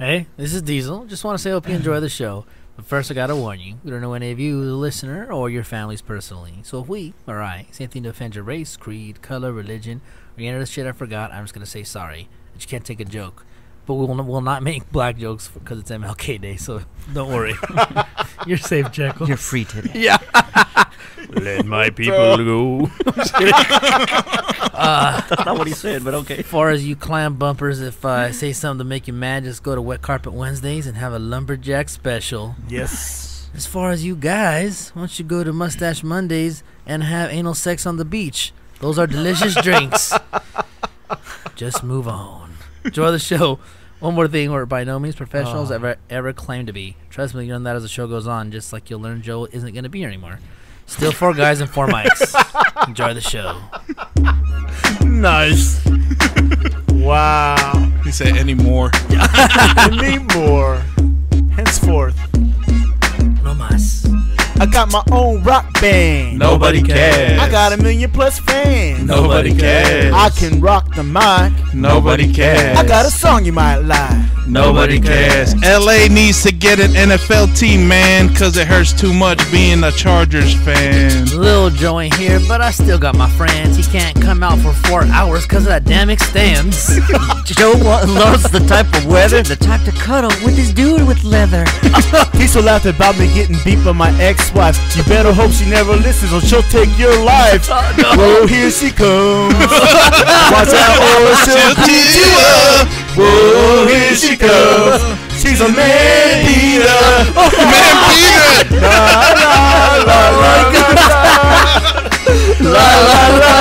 Hey, this is Diesel. Just want to say I hope you enjoy the show. But first, I gotta warn you, we don't know any of you, the listener, or your families personally. So if we, or I, say anything to offend your race, creed, color, religion, or any other shit I forgot, I'm just gonna say sorry. But you can't take a joke. But we'll not make black jokes because it's MLK Day, so don't worry. You're safe, Jekyll. You're free today. Yeah. Let my people go. That's not what he said, but okay. As far as you clam bumpers, if I say something to make you mad, just go to Wet Carpet Wednesdays and have a lumberjack special. Yes. As far as you guys, why don't you go to Mustache Mondays and have anal sex on the beach? Those are delicious drinks. Just move on. Enjoy the show. One more thing, we're by no means professionals ever claim to be. Trust me, you'll learn that as the show goes on, just like you'll learn Joe isn't going to be here anymore. Still 4 guys and 4 mics. Enjoy the show. Nice. Wow. He said any more. Any more. Henceforth. No mas. I got my own rock band. Nobody cares. I got 1 million plus fans. Nobody cares. I can rock the mic. Nobody cares. I got a song you might like. Nobody cares. LA needs to get an NFL team, man, because it hurts too much being a Chargers fan. Lil Joe ain't here, but I still got my friends. He can't come out for 4 hours because of that damn extends. Joe loves the type of weather, the type to cuddle with his dude with leather. He so laughed about me getting beat by my ex-wife. You better hope she never listens or she'll take your life. Whoa, here she comes. Watch out or she'll beat you up. Whoa, here she comes. She's a man beater. Man, beat it! La la la la la la la la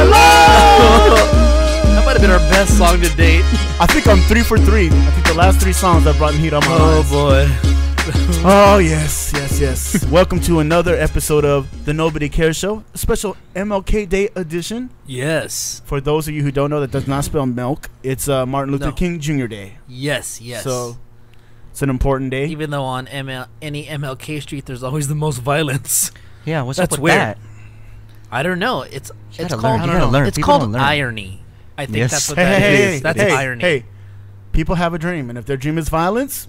la. That might have been our best song to date. I think I'm 3 for 3. I think the last 3 songs I brought in heat on my eyes. Boy. Oh, yes. Welcome to another episode of the Nobody Cares Show, a special MLK Day edition. Yes. For those of you who don't know, that does not spell milk. It's Martin Luther King Jr. Day. Yes. So it's an important day. Even though on any MLK street there's always the most violence. Yeah, what's That's up with weird. that? I don't know. It's gotta called learn. You gotta learn. It's People called don't learn. irony. I think Yes. that's what that is. That's irony. Hey, people have a dream, and if their dream is violence,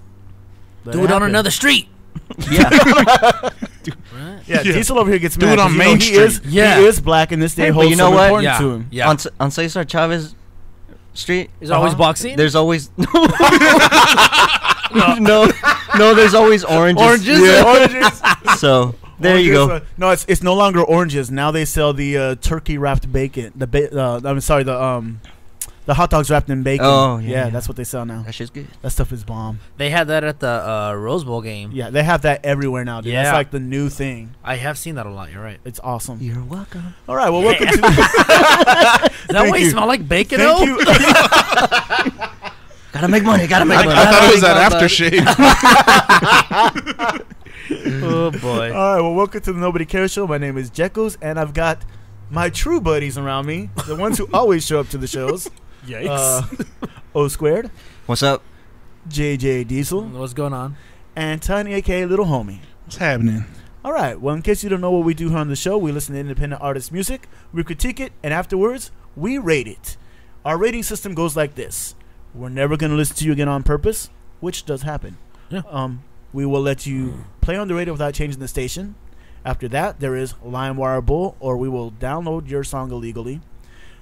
do it on another street. Yeah. Yeah, Diesel over here gets Do mad. it on 'cause, Main he Street. He is black, and this day Hey, but holds you know some what? importance to him. Yeah. On Cesar Chavez Street, Is there always boxing? there's always no, there's always oranges. Oranges? Yeah, oranges. So there you go. No, it's no longer oranges. Now they sell the turkey wrapped bacon. The hot dogs wrapped in bacon. Oh, yeah. That's what they sell now. That shit's good. That stuff is bomb. They had that at the Rose Bowl game. Yeah, they have that everywhere now, dude. Yeah. That's like the new thing. I have seen that a lot. You're right. It's awesome. You're welcome. All right, well, welcome to. Is that Thank why you you. smell like bacon? Thank you. Gotta make money. Gotta make money. I thought it was that aftershave. Oh boy. All right, well, welcome to the Nobody Cares Show. My name is Jekyll's, and I've got my true buddies around me, the ones who always show up to the shows. Yikes. O Squared, What's up? JJ Diesel, What's going on? and Tiny, aka Little Homie. What's happening? All right, well, in case you don't know what we do here on the show, we listen to independent artist music, we critique it, and afterwards, we rate it. Our rating system goes like this. We're never going to listen to you again on purpose, which does happen. Yeah. We will let you play on the radio without changing the station. After that, there is LimeWire Bull, or we will download your song illegally.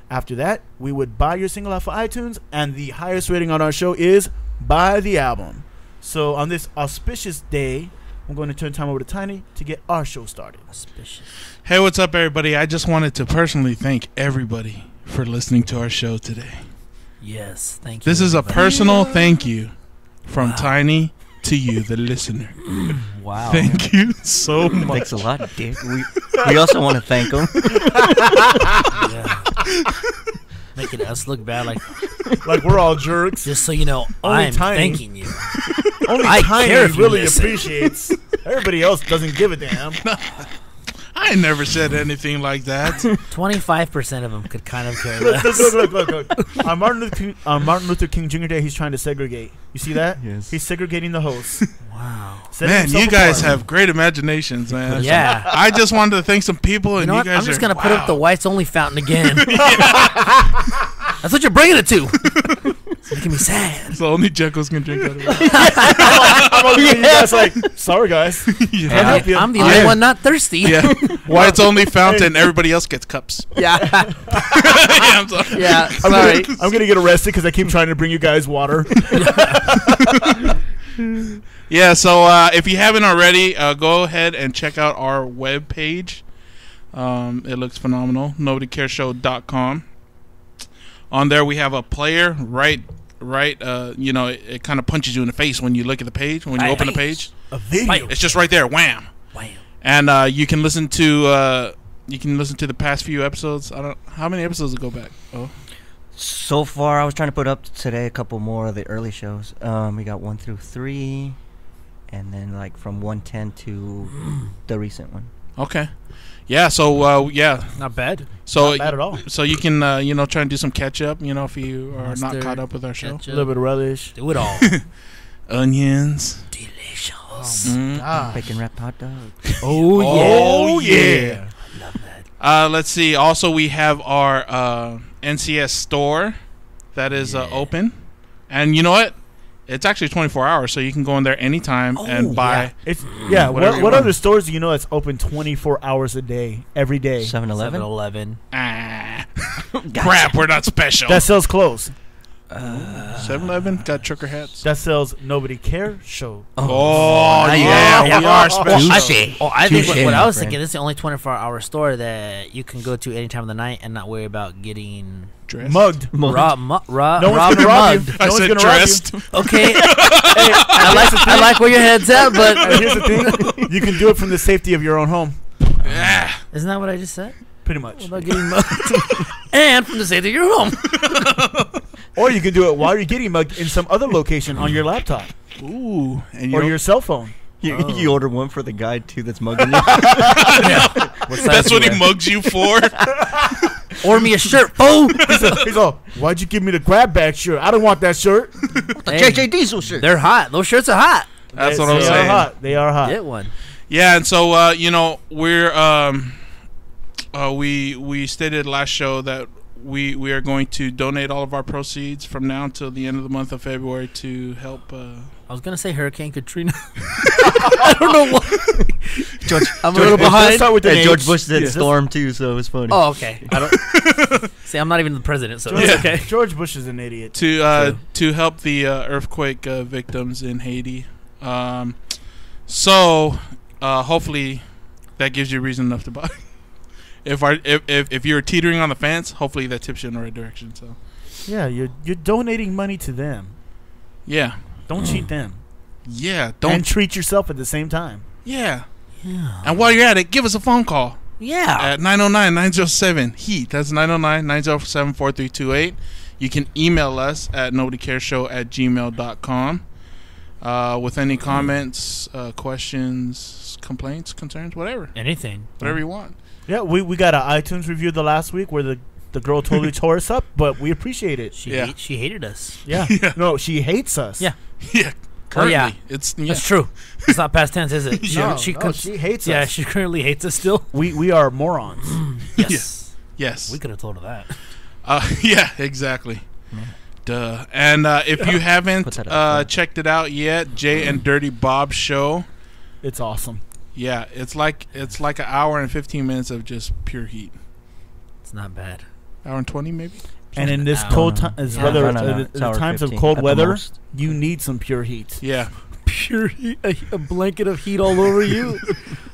After that, we would buy your single off of iTunes, and the highest rating on our show is buy the album. So on this auspicious day, I'm going to turn time over to Tiny to get our show started. Auspicious. Hey, what's up, everybody? I just wanted to personally thank everybody for listening to our show today. Yes, thank you. This is a everybody. personal thank you from Tiny to you, the listener. Wow. Thank you so much. Thanks a lot, Dick. We also want to thank him. Yeah. Making us look bad, Like we're all jerks. just so you know, Only I'm Tiny. thanking you. Only I Tiny care if you really listen. appreciates. Everybody else doesn't give a damn. I never said anything like that. 25% of them could kind of care Look, less. look. On Martin Luther King Jr. Day, he's trying to segregate. You see that? Yes. He's segregating the hosts. Wow. Setting Man, himself you guys apart. have great imaginations, man. Yeah. I just wanted to thank some people, and You know what? guys I'm just are, going to put up the wow. whites only fountain again. That's what you're bringing it to. making me sad. So only Jekyll's can drink out of it. I'm looking at you guys like, sorry guys. Yeah. Can't help you. I'm the only one not thirsty. Yeah. Why it's only fountain, everybody else gets cups. Yeah. Yeah, I'm sorry. Yeah. Sorry. I'm gonna get arrested because I keep trying to bring you guys water. Yeah, so if you haven't already, go ahead and check out our webpage. It looks phenomenal. NobodyCaresShow.com. On there, we have a player right. You know, it kind of punches you in the face when you look at the page. When you open the page, A video. it's just right there. Wham! Wham. And you can listen to the past few episodes. I don't. How many episodes go back? Oh, So far, I was trying to put up today a couple more of the early shows. We got 1 through 3, and then like from 110 to the recent one. okay. Yeah. So yeah. Not bad. So Not bad at all. So you can try and do some catch up. You know, if you are not Mustard, caught up with our show. A little bit of relish. Do it all. Onions. Delicious. Ah. Bacon wrapped hot dog. Oh yeah. Love that. Let's see. Also, we have our NCS store that is open, and you know what? It's actually 24 hours, so you can go in there anytime and buy. It's Whatever What you want. other stores do you know that's open 24 hours a day, every day? 7-Eleven. 7-Eleven. Crap, we're not special. That sells clothes. 7-Eleven got trucker hats. That sells Nobody Cares Show. Oh now you yeah, got it. we are special. I think Touche, what I my was friend. thinking, this is the only 24-hour store that you can go to any time of the night and not worry about getting Dressed. Mugged. robbed No one's or gonna rob you. mugged. I No one's said gonna rob you. dressed. Okay, I like where your head's at, but And here's the thing: you can do it from the safety of your own home, Yeah. isn't that what I just said? pretty much. About getting mugged, and from the safety of your home. Or you can do it while you're getting mugged in some other location on your laptop Ooh, and or your cell phone. You order one for the guy too that's mugging you. that's what he mugs you for. Order me a shirt, fool. He's all, why'd you give me the grab bag shirt? I don't want that shirt. The Hey, JJ Diesel shirt. they're hot. Those shirts are hot. That's what They I'm are saying. hot. They are hot. Get one. Yeah, and so we stated last show that we are going to donate all of our proceeds from now until the end of the month of February to help. I was gonna say Hurricane Katrina. I don't know why. George, I'm a little Let's behind. start with the Hey, George names. Bush said Yeah. storm too, so it was funny. Oh, okay. I don't see. I'm not even the president, so George, it's okay. George Bush is an idiot. to help the earthquake victims in Haiti. So hopefully that gives you reason enough to buy. If you're teetering on the fence, hopefully that tips you in the right direction. So Yeah, you're donating money to them. yeah, Don't cheat them. yeah, And treat yourself at the same time. yeah. Yeah. And while you're at it, give us a phone call Yeah. at 909-907-HEAT. That's 909-907-4328. You can email us at nobodycareshow@gmail.com with any comments, questions, complaints, concerns, whatever Anything. you want. Yeah, we got an iTunes review the last week where the girl totally tore us up, but we appreciate it. She Yeah. she hated us. Yeah. Yeah. No, she hates us. Yeah. Yeah. Currently, yeah. it's That's true. It's not past tense, is it? No, she she hates Yeah, us. she currently hates us still. We are morons. Yes. yes. We could have told her that. Yeah, exactly. Duh. And if you Put haven't that up front. checked it out yet, Jay and Dirty Bob show. It's awesome. Yeah, it's like an hour and 15 minutes of just pure heat. It's not bad. Hour and 20 maybe. And in this Hour. cold time, Yeah. weather, No. the It's hour times of 15 cold at the weather, most. you need some pure heat. Yeah. Pure heat, a blanket of heat all over you.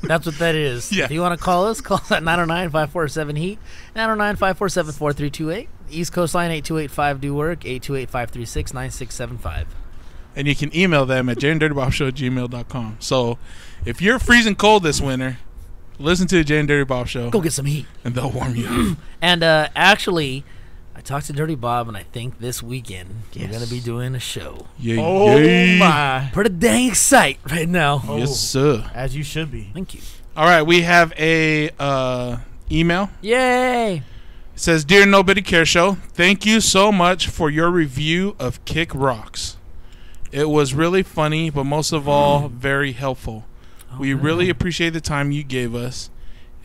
That's what that is. Yeah. If you want to call us at 909-547-HEAT, 909-547-4328. East Coast line 8285-DO-WORK, 828-536-9675. And you can email them at jayanddirtybobshow@gmail.com. So if you're freezing cold this winter, listen to the Jay and Dirty Bob show, Go get some heat. and they'll warm you up. And actually, I talked to Dirty Bob, and I think this weekend we're Yes. going to be doing a show. Yay, Oh yay. my! Pretty dang excited right now. Oh. Yes, sir. As you should be. Thank you. All right, we have a email. Yay! It says, "Dear Nobody Care Show, thank you so much for your review of Kick Rocks. It was really funny, but most of all, very helpful. We really appreciate the time you gave us,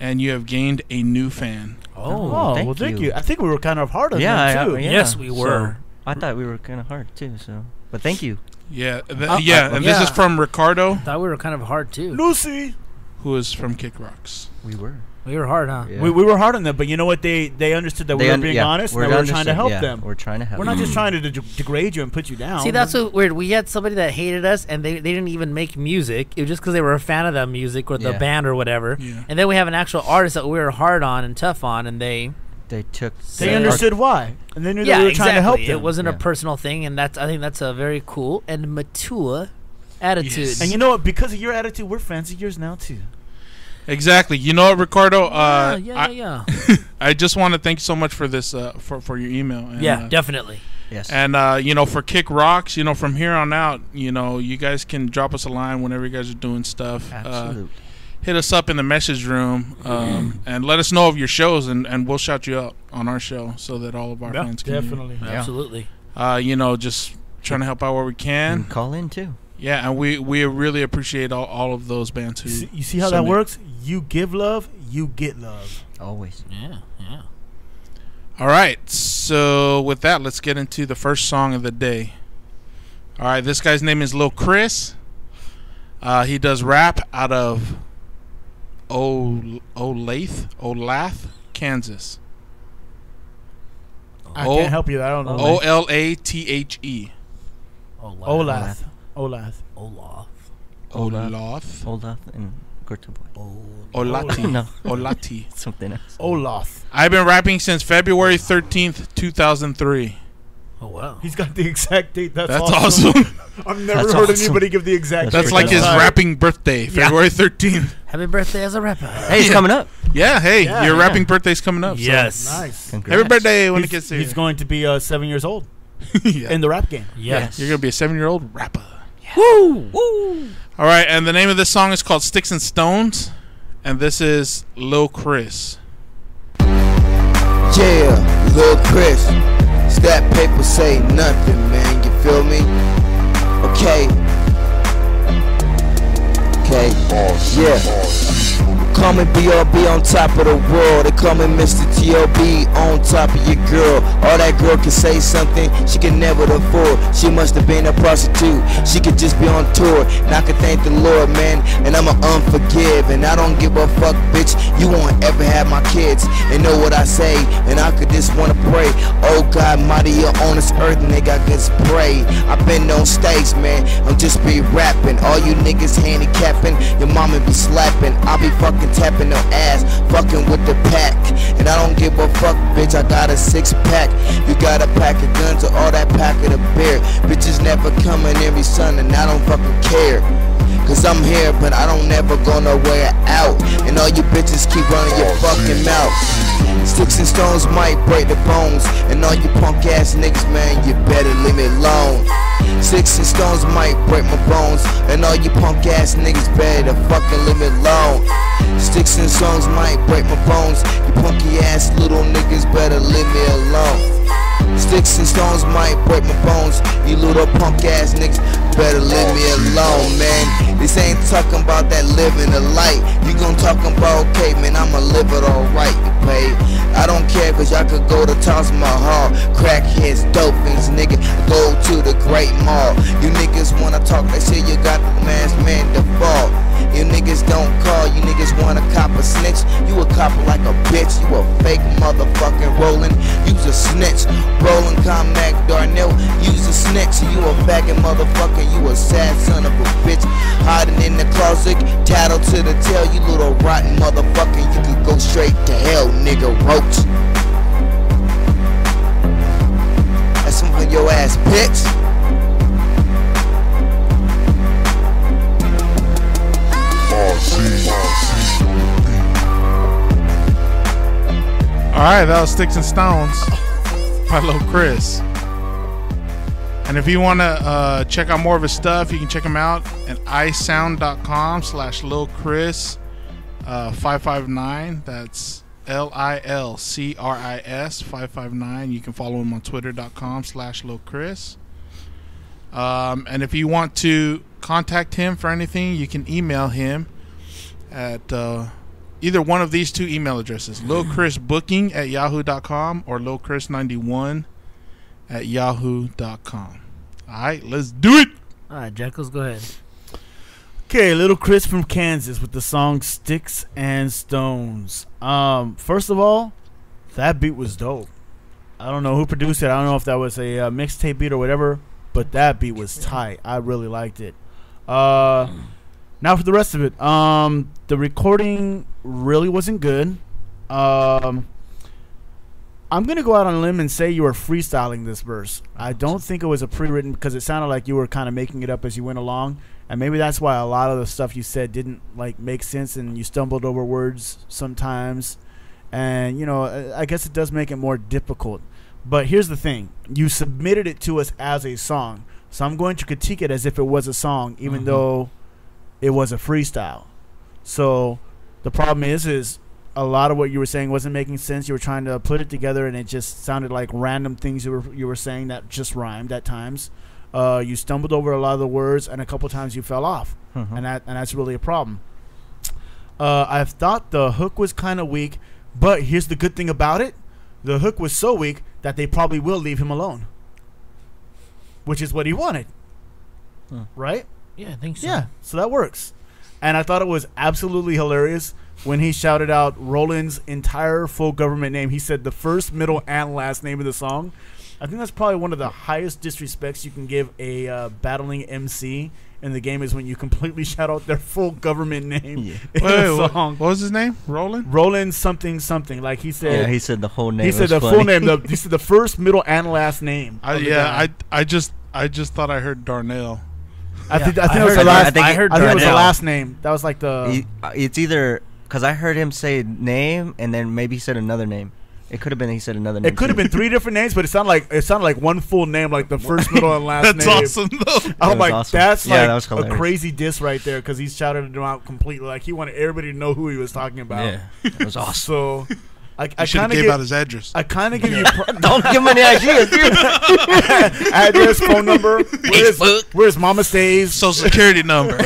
and you have gained a new fan." Oh, thank well, thank you. you. I think we were kind of hard on Yeah, them, too. yeah. Yes, we were. I thought we were kind of hard too. So, but thank you. Yeah, and this is from Ricardo, Thought we were kind of hard too. Lucy. who is from Kick Rocks. We were. We were hard, huh? Yeah. We were hard on them, but you know what? They understood that we were being honest, and that we were trying to help them. We're trying to help. We're not just trying to degrade you and put you down. See, that's so weird. We had somebody that hated us, and they didn't even make music. It was just because they were a fan of the music or the band or whatever. Yeah. And then we have an actual artist that we were hard on and tough on, and they understood why, and they knew that we were trying to help them. It wasn't a personal thing, and I think that's a very cool and mature attitude. Yes. And you know what? Because of your attitude, we're fans of yours now too. Exactly. You know what, Ricardo? Yeah. I just want to thank you so much for this, for your email. And, definitely. Yes. And for Kick Rocks, from here on out, you guys can drop us a line whenever you guys are doing stuff. Absolutely. Hit us up in the message room and let us know of your shows, and we'll shout you out on our show so that all of our fans can. Definitely. Absolutely. Just trying to help out where we can. And call in too. Yeah, and we really appreciate all of those bands who. You see how that works? You give love, you get love. Always. Yeah. All right, so with that, let's get into the first song of the day. All right, this guy's name is Lil Cris. He does rap out of Olathe, Kansas. I can't help you. I don't know. Olathe. Olathe. Olaf and Gorta Boy. Olati. No. Olati. Something else. Olaf. I've been rapping since February 13th, 2003. Oh, wow. He's got the exact date. That's awesome. I've never heard anybody give the exact date. That's like his rapping birthday, February 13th. Happy birthday as a rapper. Hey, it's coming up. Yeah, your rapping birthday's coming up. Yes. So. Nice. Congrats. Happy birthday when it gets here. He's going to be 7 years old Yeah. in the rap game. Yes. You're going to be a 7-year-old rapper. Woo! Woo! All right, and the name of this song is called Sticks and Stones, and this is Lil Cris. Yeah, Lil Cris. That paper say nothing, man. You feel me? Okay. Yeah. Call me B.O.B. on top of the world. They call me Mr. T.O.B. on top of your girl. All that girl can say something she can never afford. She must have been a prostitute. She could just be on tour. And I can thank the Lord, man. And I'm an unforgive. And I don't give a fuck, bitch. You won't ever have my kids. And know what I say. And I could just wanna pray. Oh God, mighty, you're on this earth, nigga. I can spray. I've been on stage, man. I'm just be rapping. All you niggas handicapping. Your mama be slapping. I be fucking tapping her ass, fucking with the pack. And I don't give a fuck, bitch, I got a 6-pack. You got a pack of guns or all that pack of the beer. Bitches never coming every Sunday, and I don't fucking care. Cause I'm here, but I don't never go nowhere out. And all you bitches keep running your fucking mouth. Sticks and stones might break the bones. And all you punk ass niggas, man, you better leave me alone. Sticks and stones might break my bones. And all you punk ass niggas better fucking leave me alone. Sticks and stones might break my bones. You punky ass little niggas better leave me alone. Sticks and stones might break my bones. You little punk ass niggas better leave me alone, man. This ain't talking about that living the light. You gon' talk about, okay, man, I'ma live it alright, you pay. I don't care, cause y'all could go to toss my heart. Crackheads, dope things, nigga, go to the great mall. You niggas wanna talk that shit, you got the masked man default. You niggas don't call, you niggas wanna cop a snitch. You a copper like a bitch, you a fake motherfucking rolling. You's a snitch, rolling Comac Darnell, you's a snitch. You a faggot motherfucker, you a sad son of a bitch. Hiding in the closet, tattle to the tail, you little rotten motherfucker. You could go straight to hell, nigga, roach. That's some of your ass, bitch. Alright, that was Sticks and Stones by Lil Cris. And if you want to check out more of his stuff, you can check him out at isound.com/lilcris559. That's LILCRIS 559. You can follow him on twitter.com/lilcris. And if you want to contact him for anything, you can email him at either one of these two email addresses: lilcrisbooking@yahoo.com or lilcris91 at yahoo.com. All right, let's do it. All right, Jackals, go ahead. Okay, Little Cris from Kansas with the song Sticks and Stones. First of all, that beat was dope. I don't know who produced it. I don't know if that was a mixtape beat or whatever, but that beat was tight. I really liked it. Now for the rest of it. The recording really wasn't good. I'm going to go out on a limb and say you were freestyling this verse. I don't think it was a pre-written because it sounded like you were kind of making it up as you went along. And maybe that's why a lot of the stuff you said didn't like make sense and you stumbled over words sometimes. And, you know, I guess it does make it more difficult. But here's the thing. You submitted it to us as a song. So I'm going to critique it as if it was a song, even though it was a freestyle. So the problem is a lot of what you were saying wasn't making sense. You were trying to put it together, and it just sounded like random things you were saying that just rhymed at times. You stumbled over a lot of the words, and a couple times you fell off, and that's really a problem. I thought the hook was kind of weak, but here's the good thing about it: the hook was so weak that they probably will leave him alone, which is what he wanted, right? Yeah, I think so. Yeah, so that works. And I thought it was absolutely hilarious when he shouted out Roland's entire full government name. He said the first, middle, and last name of the song. I think that's probably one of the highest disrespects you can give a battling MC in the game is when you completely shout out their full government name in a song. What was his name? Roland? Roland something something. Like he said. Yeah, he said the whole name. He said the full name. He said the first, middle, and last name. I just thought I heard Darnell. I think it was the last. I think it was the last name. That was like the. It's either because I heard him say name and then maybe he said another name. It could have been he said another name. It could have been 3 different names, but it sounded like one full name, like the first, middle, and last name. That's awesome, though. I'm like, awesome. that's that like was a crazy diss right there because he shouted him out completely. Like he wanted everybody to know who he was talking about. Yeah, it was awesome. So I kind of gave out his address. I kind of give you. Don't give him any ideas, dude. Address, phone number, where his mama stays, Social security number,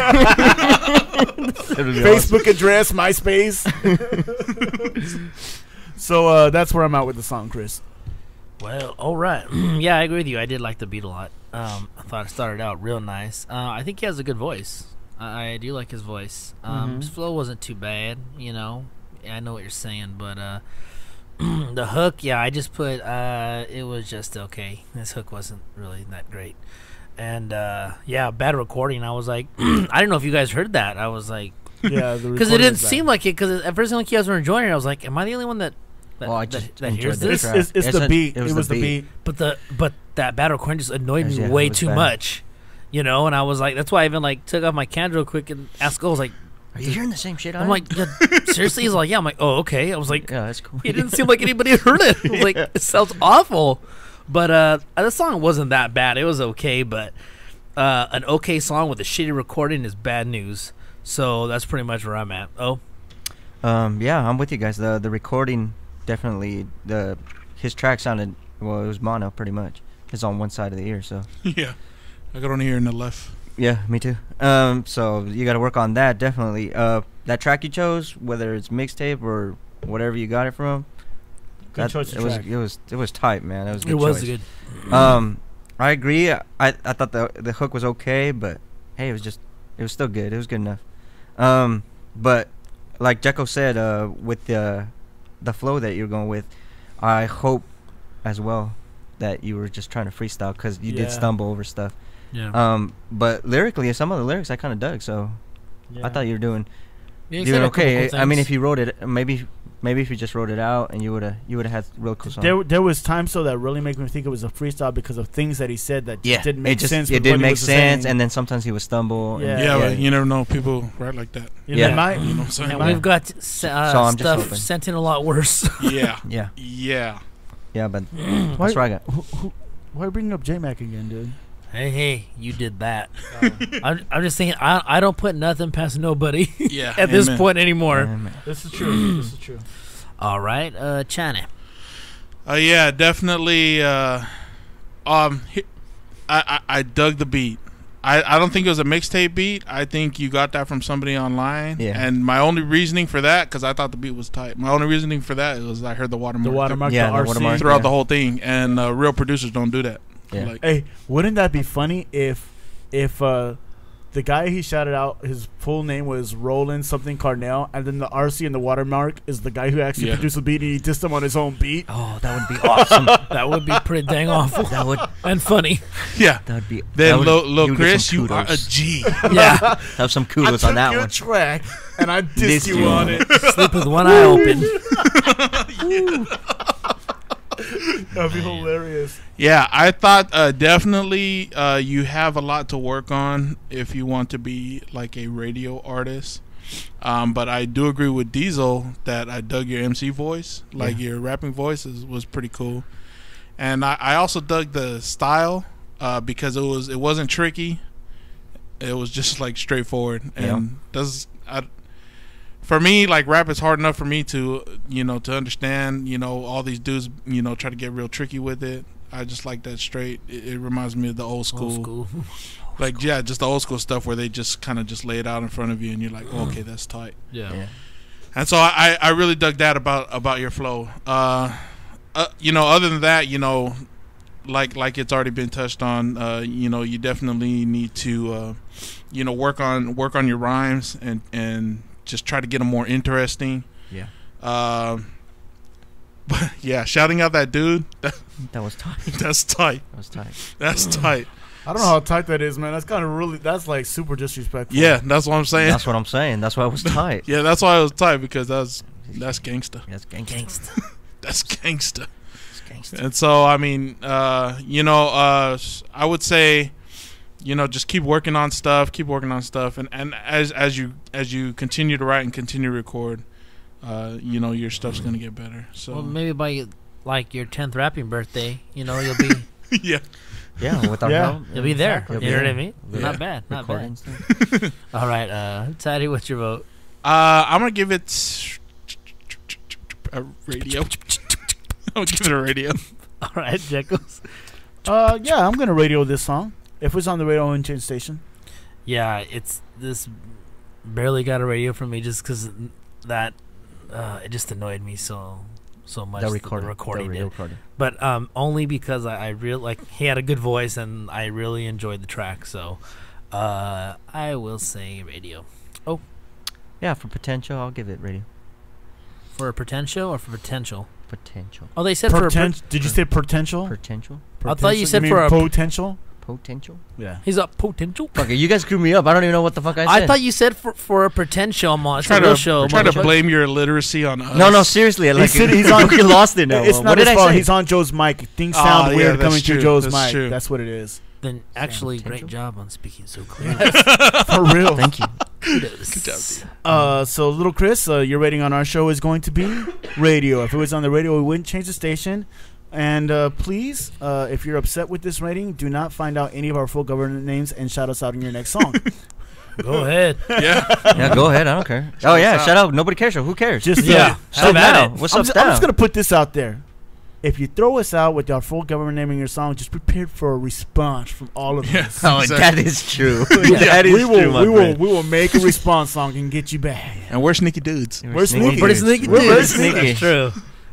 Facebook address, MySpace. So that's where I'm at with the song, Cris. Well, all right. Yeah, I agree with you. I did like the beat a lot. I thought it started out real nice. I think he has a good voice. I do like his voice. His flow wasn't too bad, you know. I know what you're saying, but the hook, yeah, I just put it was just okay. This hook wasn't really that great. And yeah, bad recording. I was like, I didn't know if you guys heard that. I was like, yeah, because it didn't seem like it. Because at first, like you guys were enjoying it, I was like, am I the only one that hears this? It's the beat. It was the beat. But that bad recording just annoyed me way too much, you know. And I was like, that's why I even like took off my can real quick and asked Go, I was like, are you hearing the same shit? I'm like, yeah, seriously? He's like, yeah. I'm like, oh, okay. I was like, yeah, that's cool. It didn't seem like anybody heard it. I was like, it sounds awful. But the song wasn't that bad. It was okay, but an okay song with a shitty recording is bad news. So that's pretty much where I'm at. Oh, yeah, I'm with you guys. The recording definitely his track sounded it was mono pretty much. It's on one side of the ear, so yeah, I got on here in the left. Yeah, me too. So you got to work on that definitely. That track you chose, whether it's mixtape or whatever you got it from, good choice of track. It was tight, man. It was a good. It was choice. good. I agree. I thought the hook was okay, but hey, it was still good. It was good enough. But like Jekko said, with the flow that you're going with, I hope as well that you were just trying to freestyle because you did stumble over stuff. Yeah. But lyrically, some of the lyrics I kind of dug, so I thought you were doing okay. Cool, I mean, if you wrote it, maybe if you just wrote it out and you would have had real cool songs. There was times though that really made me think it was a freestyle because of things that he said that just didn't make sense. It didn't make sense, and then sometimes he would stumble. Yeah, but you never know. People write like that. You know what I'm saying? And we've got stuff sent in a lot worse. Yeah. But that's what I got. Why are you bringing up J-Mac again, dude? Hey, you did that. I'm just saying, I don't put nothing past nobody at this point anymore. Amen. This is true. All right, Chani. Yeah, definitely. I dug the beat. I don't think it was a mixtape beat. I think you got that from somebody online. Yeah. And my only reasoning for that, because I thought the beat was tight. My only reasoning for that was I heard the watermark. The watermark, Yeah, the the RC. watermark. throughout Yeah. the whole thing, and real producers don't do that. Yeah. Like, Hey, wouldn't that be funny if the guy he shouted out, his full name was Roland something Carnell, and then the RC and the watermark is the guy who actually Yeah. produced the beat and he dissed him on his own beat? Oh, that would be awesome. That would be pretty dang awful That would and funny. yeah. that would be. Then that would- Lil you would get Chris, some you are a kudos. G. Yeah, Have some I kudos took on that your one. track and I dissed Dissed you you on on it. sleep with one eye open. That'd be hilarious. Yeah, I thought definitely you have a lot to work on if you want to be like a radio artist. But I do agree with Diesel that I dug your MC voice, like your rapping voice was pretty cool, and I also dug the style because it wasn't tricky, it was just like straightforward, and for me, like, rap is hard enough for me to to understand. All these dudes try to get real tricky with it. I just like that straight. It reminds me of the old school. Like, yeah, just the old school stuff where they just kind of just lay it out in front of you and you're like, oh, okay, that's tight. Yeah. And so I really dug that about your flow. Other than that, like it's already been touched on, you definitely need to work on your rhymes and just try to get them more interesting. Yeah. But yeah, shouting out that dude, That was tight. that's tight. That was tight. That's tight. I don't know how tight that is, man. That's kind of really, that's like super disrespectful. Yeah, that's what I'm saying. That's what I'm saying. That's why it was tight. Yeah, that's why it was tight, because that's gangsta. That's gangsta. That's gangsta. That's gangsta. And so, I mean, I would say, just keep working on stuff, and as you continue to write and continue to record, your stuff's gonna get better. So Well, maybe by like your 10th rapping birthday, you'll be yeah. Yeah, with our Yeah. help. you'll be there. You'll You be know what I there. mean? Yeah. Not bad. Not Recording bad. stuff. All right, Taddy, what's your vote? I'm gonna give it a radio. I'm gonna give it a radio. All right, Jekyll's. Yeah, I'm gonna radio this song. If it's on the radio and change station. Yeah, this barely got a radio from me just because that it just annoyed me so much. The the recording. recording The did. recording. But only because I really like he had a good voice and I really enjoyed the track. So I will say radio. Yeah, for potential, I'll give it radio. For a potential or for potential? Potential. Oh, they said for a Did you say potential? Potential. I thought you said mean for a potential. Potential. Yeah. he's a potential. Fuck it, you guys screwed me up. I don't even know what the fuck I said. I thought you said for a potential. It's Try a real to show. try to motherfucker. blame your illiteracy on us. No, seriously. Like, he's on- you lost it now. It's What not did his I fault. say? He's on Joe's mic. Things Ah, sound yeah, weird that's coming true. through Joe's That's mic. true. That's what it is. Then actually, great potential. job on speaking so clearly. For real. Thank you. Kudos. Good job, dude. So little Chris, your rating on our show is going to be radio. If it was on the radio, we wouldn't change the station. And please, if you're upset with this rating, do not find out any of our full government names and shout us out in your next song. Go ahead. Yeah. Yeah, go ahead. I don't care. Oh us yeah, out. shout out. Nobody cares. So who cares? Just Yeah. Stop Have at now. it. What's I'm up, just, I'm just now? gonna put this out there. If you throw us out with our full government name in your song, just prepare for a response from all of Yeah. us. Oh, Exactly. that is true. That is we will, true, my we will, friend. we will make a response song and get you back. And we're sneaky dudes. We're sneaky. Pretty sneaky. We're dude. very sneaky. That's true.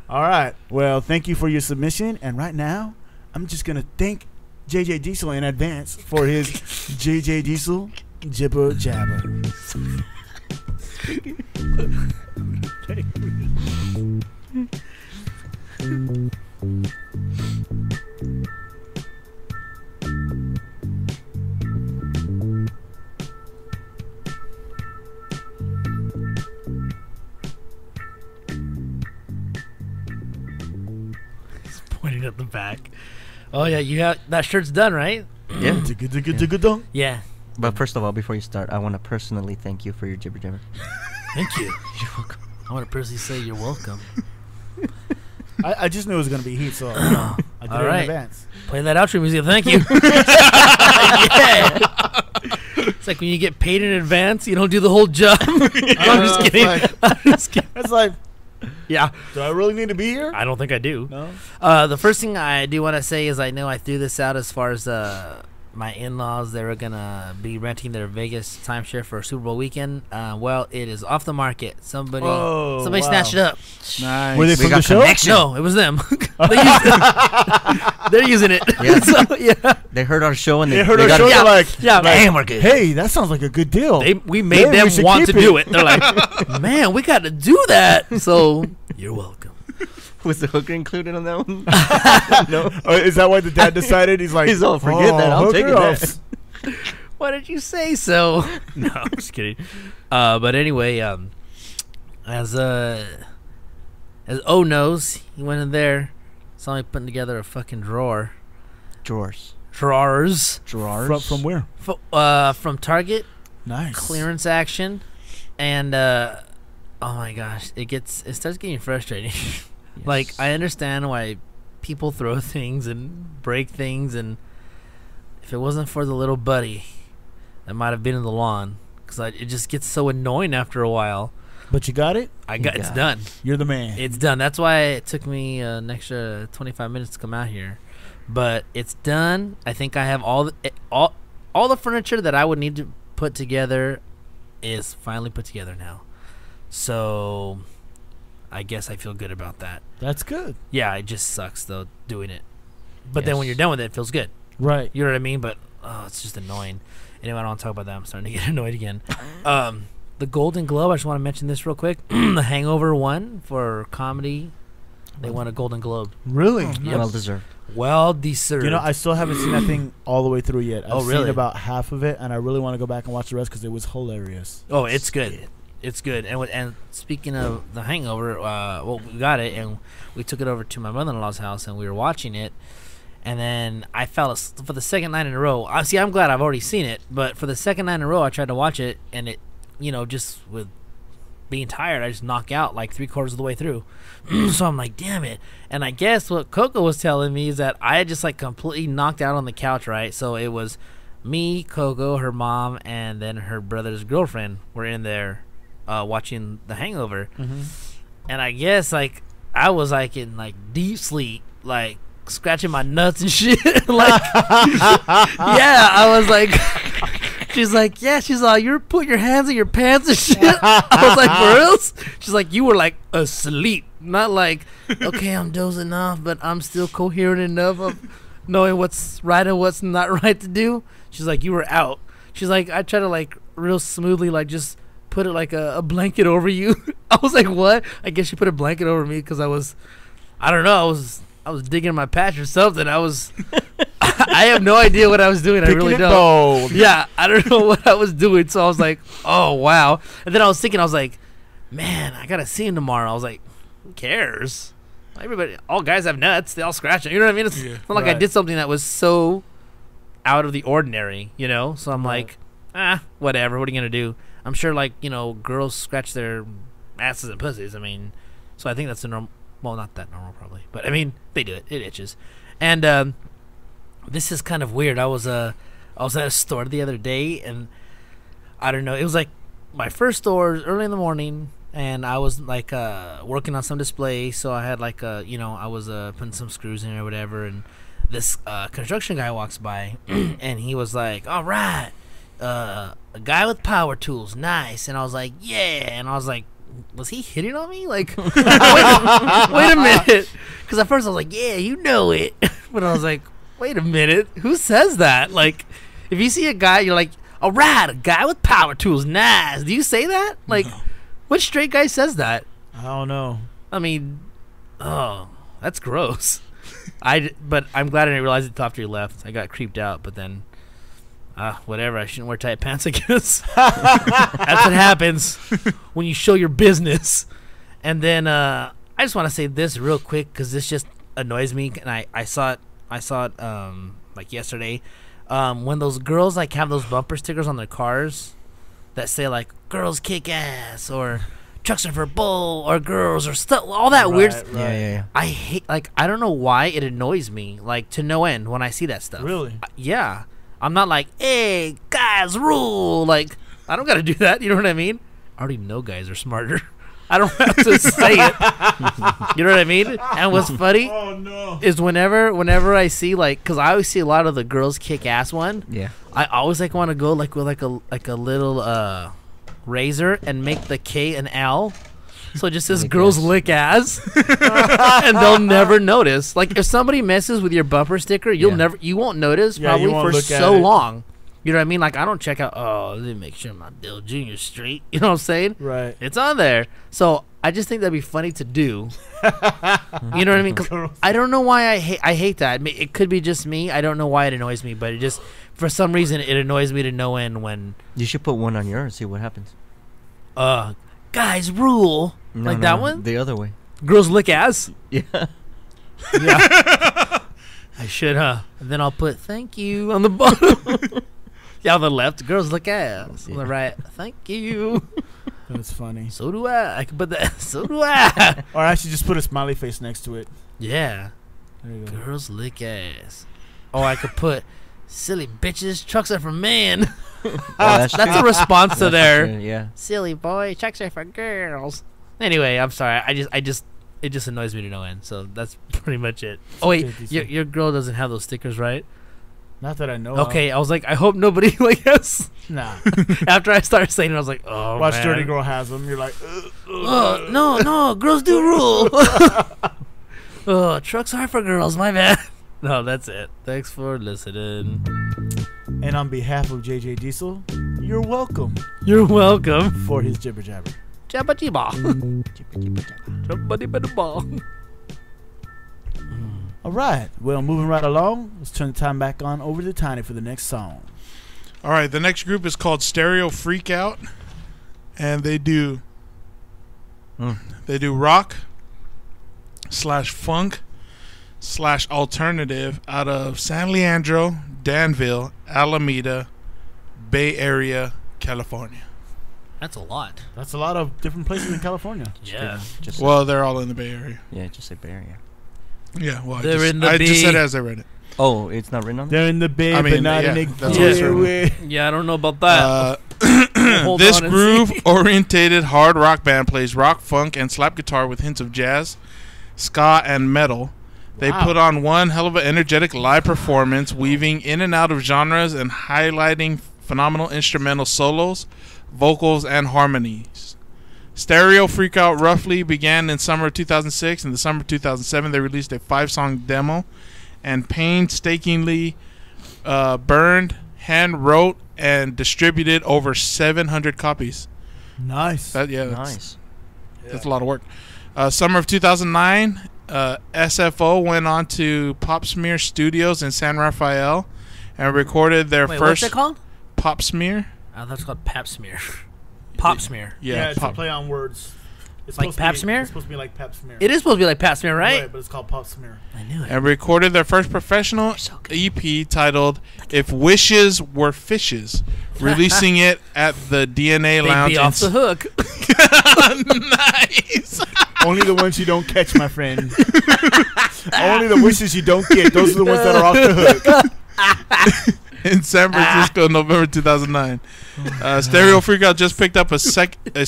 All right. Well, thank you for your submission. And right now, I'm just gonna thank JJ Diesel in advance for his JJ Diesel jibber jabber. Pointing at the back. Oh yeah, you have that shirt's done, right? Yeah. Digga-digga-digga-dong. Yeah. But first of all, before you start, I want to personally thank you for your jibber jabber. Thank you. You're welcome. I want to personally say you're welcome. I just knew it was gonna be heat, so I did All it in right. advance. Play that outro music. Thank you. Yeah. It's like when you get paid in advance, you don't do the whole job. I'm just kidding. I'm just kidding. It's like, Yeah. do I really need to be here? I don't think I do. No. The first thing I do want to say is I know I threw this out as far as my in-laws, they were gonna be renting their Vegas timeshare for a Super Bowl weekend. Well, it is off the market. Somebody snatched it up. Nice. Were they from the show? connection. No, it was them. They're using it. Yeah. So, yeah. They heard our show and They heard our got show. it. They're like, Yeah. Damn, we're good. hey, that sounds like a good deal. We made Maybe we them should want to keep do it. They're like, man, we got to do that. So you're welcome. Was the hooker included on that one? No. Is that why the dad decided? He's like, He's all, forget that. I'm taking that. Why did you say so? No, I'm just kidding. But anyway, as O knows, he went in there, saw me putting together a fucking drawers. Drawers. From where? From Target, Nice. clearance action, and oh my gosh, it starts getting frustrating. Yes. Like, I understand why people throw things and break things, and if it wasn't for the little buddy that might have been in the lawn, because it just gets so annoying after a while. But you got it? It's done. You're the man. It's done. That's why it took me an extra 25 minutes to come out here. But it's done. I think I have all the furniture that I would need to put together is finally put together now. So I guess I feel good about that. That's good. Yeah, it just sucks though doing it. But then when Yes. you're done with it, it feels good. Right. You know what I mean? But it's just annoying. Anyway, I don't want to talk about that. I'm starting to get annoyed again. The Golden Globe, I just want to mention this real quick. The Hangover won for comedy. They won a Golden Globe. Really? Yep. Well deserved. Well deserved. You know, I still haven't seen that thing all the way through yet. I've really? seen about half of it, and I really want to go back and watch the rest because it was hilarious. Oh, it's good. It's good. And speaking of The Hangover, we got it, and we took it over to my mother-in-law's house, and we were watching it. And then I fell asleep for the second night in a row. See, I'm glad I've already seen it, but for the second night in a row, I tried to watch it, and it, just with being tired, I just knock out like 3/4 of the way through. So I'm like, damn it. And I guess what Coco was telling me is that I had just like completely knocked out on the couch, right? So it was me, Coco, her mom, and then her brother's girlfriend were in there watching The Hangover. Mm-hmm. And I guess like I was like in like deep sleep, like scratching my nuts and shit. Like, yeah, I was like, she's like, you put your hands in your pants and shit. I was like, for reals? She's like, you were like asleep, not like, okay, I'm dozing off, but I'm still coherent enough of knowing what's right and what's not right to do. She's like, you were out. She's like, I try to like real smoothly like just put it like a blanket over you. I was like, what? I guess she put a blanket over me because I don't know, I was digging in my patch or something. I have no idea what I was doing. I really don't. Bold. Yeah, I don't know what I was doing. So I was like, oh, wow. And then I was thinking, I was like, man, I got to see him tomorrow. I was like, who cares? All guys have nuts. They all scratch it. You know what I mean? It's not like I did something that was so out of the ordinary, So I'm like, whatever. What are you going to do? I'm sure, like, girls scratch their asses and pussies. I mean, so I think that's the normal. Well, not that normal, probably. But, I mean, they do it. It itches. And this is kind of weird. I was at a store the other day, and I don't know. It was like my first store early in the morning, and I was like working on some display. So I had like I was putting some screws in or whatever, and this construction guy walks by, and he was like, "All right, a guy with power tools, nice." And I was like, "Yeah," and I was like, was he hitting on me? Like, wait a minute. Because at first I was like, yeah, you know it. But I was like, wait a minute. Who says that? Like, if you see a guy, you're like, all right, a guy with power tools, nice. Do you say that? Like, which straight guy says that? I don't know. I mean, oh, that's gross. But I'm glad I didn't realize it after you left. I got creeped out, but then whatever. I shouldn't wear tight pants, I guess. That's what happens when you show your business. And then I just want to say this real quick because this just annoys me. And I saw it like yesterday. When those girls like have those bumper stickers on their cars that say like "girls kick ass" or "trucks are for bull" or "girls" or stuff, all that weird. Right. Yeah. I hate, like, I don't know why it annoys me, like, to no end when I see that stuff. Really? Yeah. I'm not like, hey, guys rule. Like, I don't got to do that. You know what I mean? I already know guys are smarter. I don't have to say it. You know what I mean? And what's funny Oh no. is whenever I see like, cause I always see a lot of the girls kick ass one. Yeah. I always like want to go like with like a little razor and make the K an L. So it just says Lick girls ass. lick ass, and they'll never notice. Like if somebody messes with your bumper sticker, Yeah. you won't notice Yeah, you probably won't for look at so it. long. You know what I mean? Like I don't check out. Oh, let me make sure my Bill Jr. straight. You know what I'm saying? Right. It's on there. So I just think that'd be funny to do. You know what I mean? 'Cause I don't know why I hate that. It could be just me. I don't know why it annoys me, but it just for some reason it annoys me to no end when You should put one on yours and see what happens. guys rule No, like no, that one. The other way. Girls lick ass. Yeah. Yeah. I should, And then I'll put thank you on the bottom. Yeah, on the left, girls lick ass. On the right, thank you. That's funny. So do I. I can put that. So do I. Or I should just put a smiley face next to it. Yeah. There you go. Girls lick ass. Or I could put silly bitches, trucks are for men. That's true. a response to That's their true, yeah. silly boy, trucks are for girls. Anyway, I'm sorry. It just annoys me to no end. So that's pretty much it. Oh wait, okay, your girl doesn't have those stickers, right? Not that I know. Okay, I was like, I hope nobody like us. Of. Nah. After I started saying it, I was like, oh Watch man. Dirty Girl has them. You're like, No, girls do rule. Oh, trucks are for girls. My bad. No, that's it. Thanks for listening. And on behalf of JJ Diesel, you're welcome You're welcome. for his jibber jabber. Jabba jibba. Jabba dibba ball. All right. Well, moving right along, let's turn the time back on over to Tiny for the next song. All right, the next group is called Stereo Freakout, and they do rock / funk / alternative out of San Leandro, Danville, Alameda, Bay Area, California. That's a lot. That's a lot of different places in California. Yeah. Just Well, they're all in the Bay Area. yeah, just say Bay Area. Yeah, well, They're in the I just said Bay. it as I read it. Oh, it's not written on there? They're in the Bay, I mean, but not in yeah, a that's what it's clear written. way. Yeah, I don't know about that. Hold This on and see. groove-orientated hard rock band plays rock, funk, and slap guitar with hints of jazz, ska, and metal. They Wow. put on one hell of an energetic live performance, weaving in and out of genres and highlighting phenomenal instrumental solos, vocals, and harmonies. Stereo Freakout roughly began in summer of 2006. In the summer of 2007, they released a 5-song demo and painstakingly burned, hand-wrote, and distributed over 700 copies. Nice. That's Nice. a lot of work. Summer of 2009, SFO went on to Pop Smear Studios in San Rafael and recorded their Wait, first what's it called? Pop Smear. Oh, that's called Pap Smear. Pop Smear. Yeah, it's a Pop. play on words. It's Like supposed to Pap be- smear? It's supposed to be like Pap smear. It is supposed to be like Pap Smear, right? But it's called Pop smear. I knew it. And recorded their first professional so good. EP titled "If Wishes Were Fishes," releasing it at the DNA They'd Lounge. be off the hook. Nice. Only the ones you don't catch, my friend. Only the wishes you don't get. Those are the ones that are off the hook. In San Francisco, November 2009. Stereo Freakout just picked up a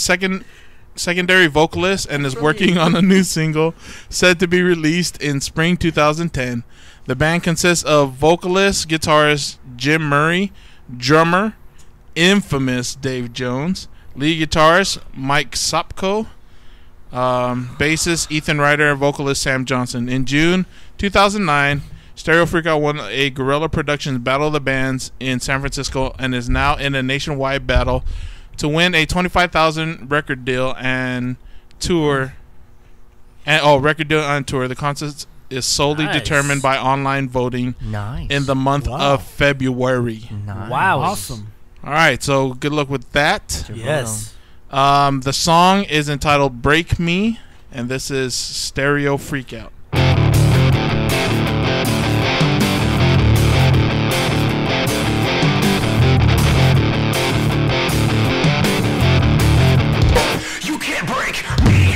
secondary vocalist and is working on a new single set to be released in spring 2010. The band consists of vocalist, guitarist Jim Murray, drummer, infamous Dave Jones, lead guitarist Mike Sopko, bassist Ethan Ryder, and vocalist Sam Johnson. In June 2009, Stereo Freakout won a Guerrilla Productions Battle of the Bands in San Francisco and is now in a nationwide battle to win a $25,000 record deal and tour. Record deal and tour. The contest is solely Nice. determined by online voting Nice. in the month Wow. of February. Nice. Wow. Awesome. All right, so good luck with that. Your Yes. The song is entitled "Break Me," and this is Stereo Freakout. You can't break me.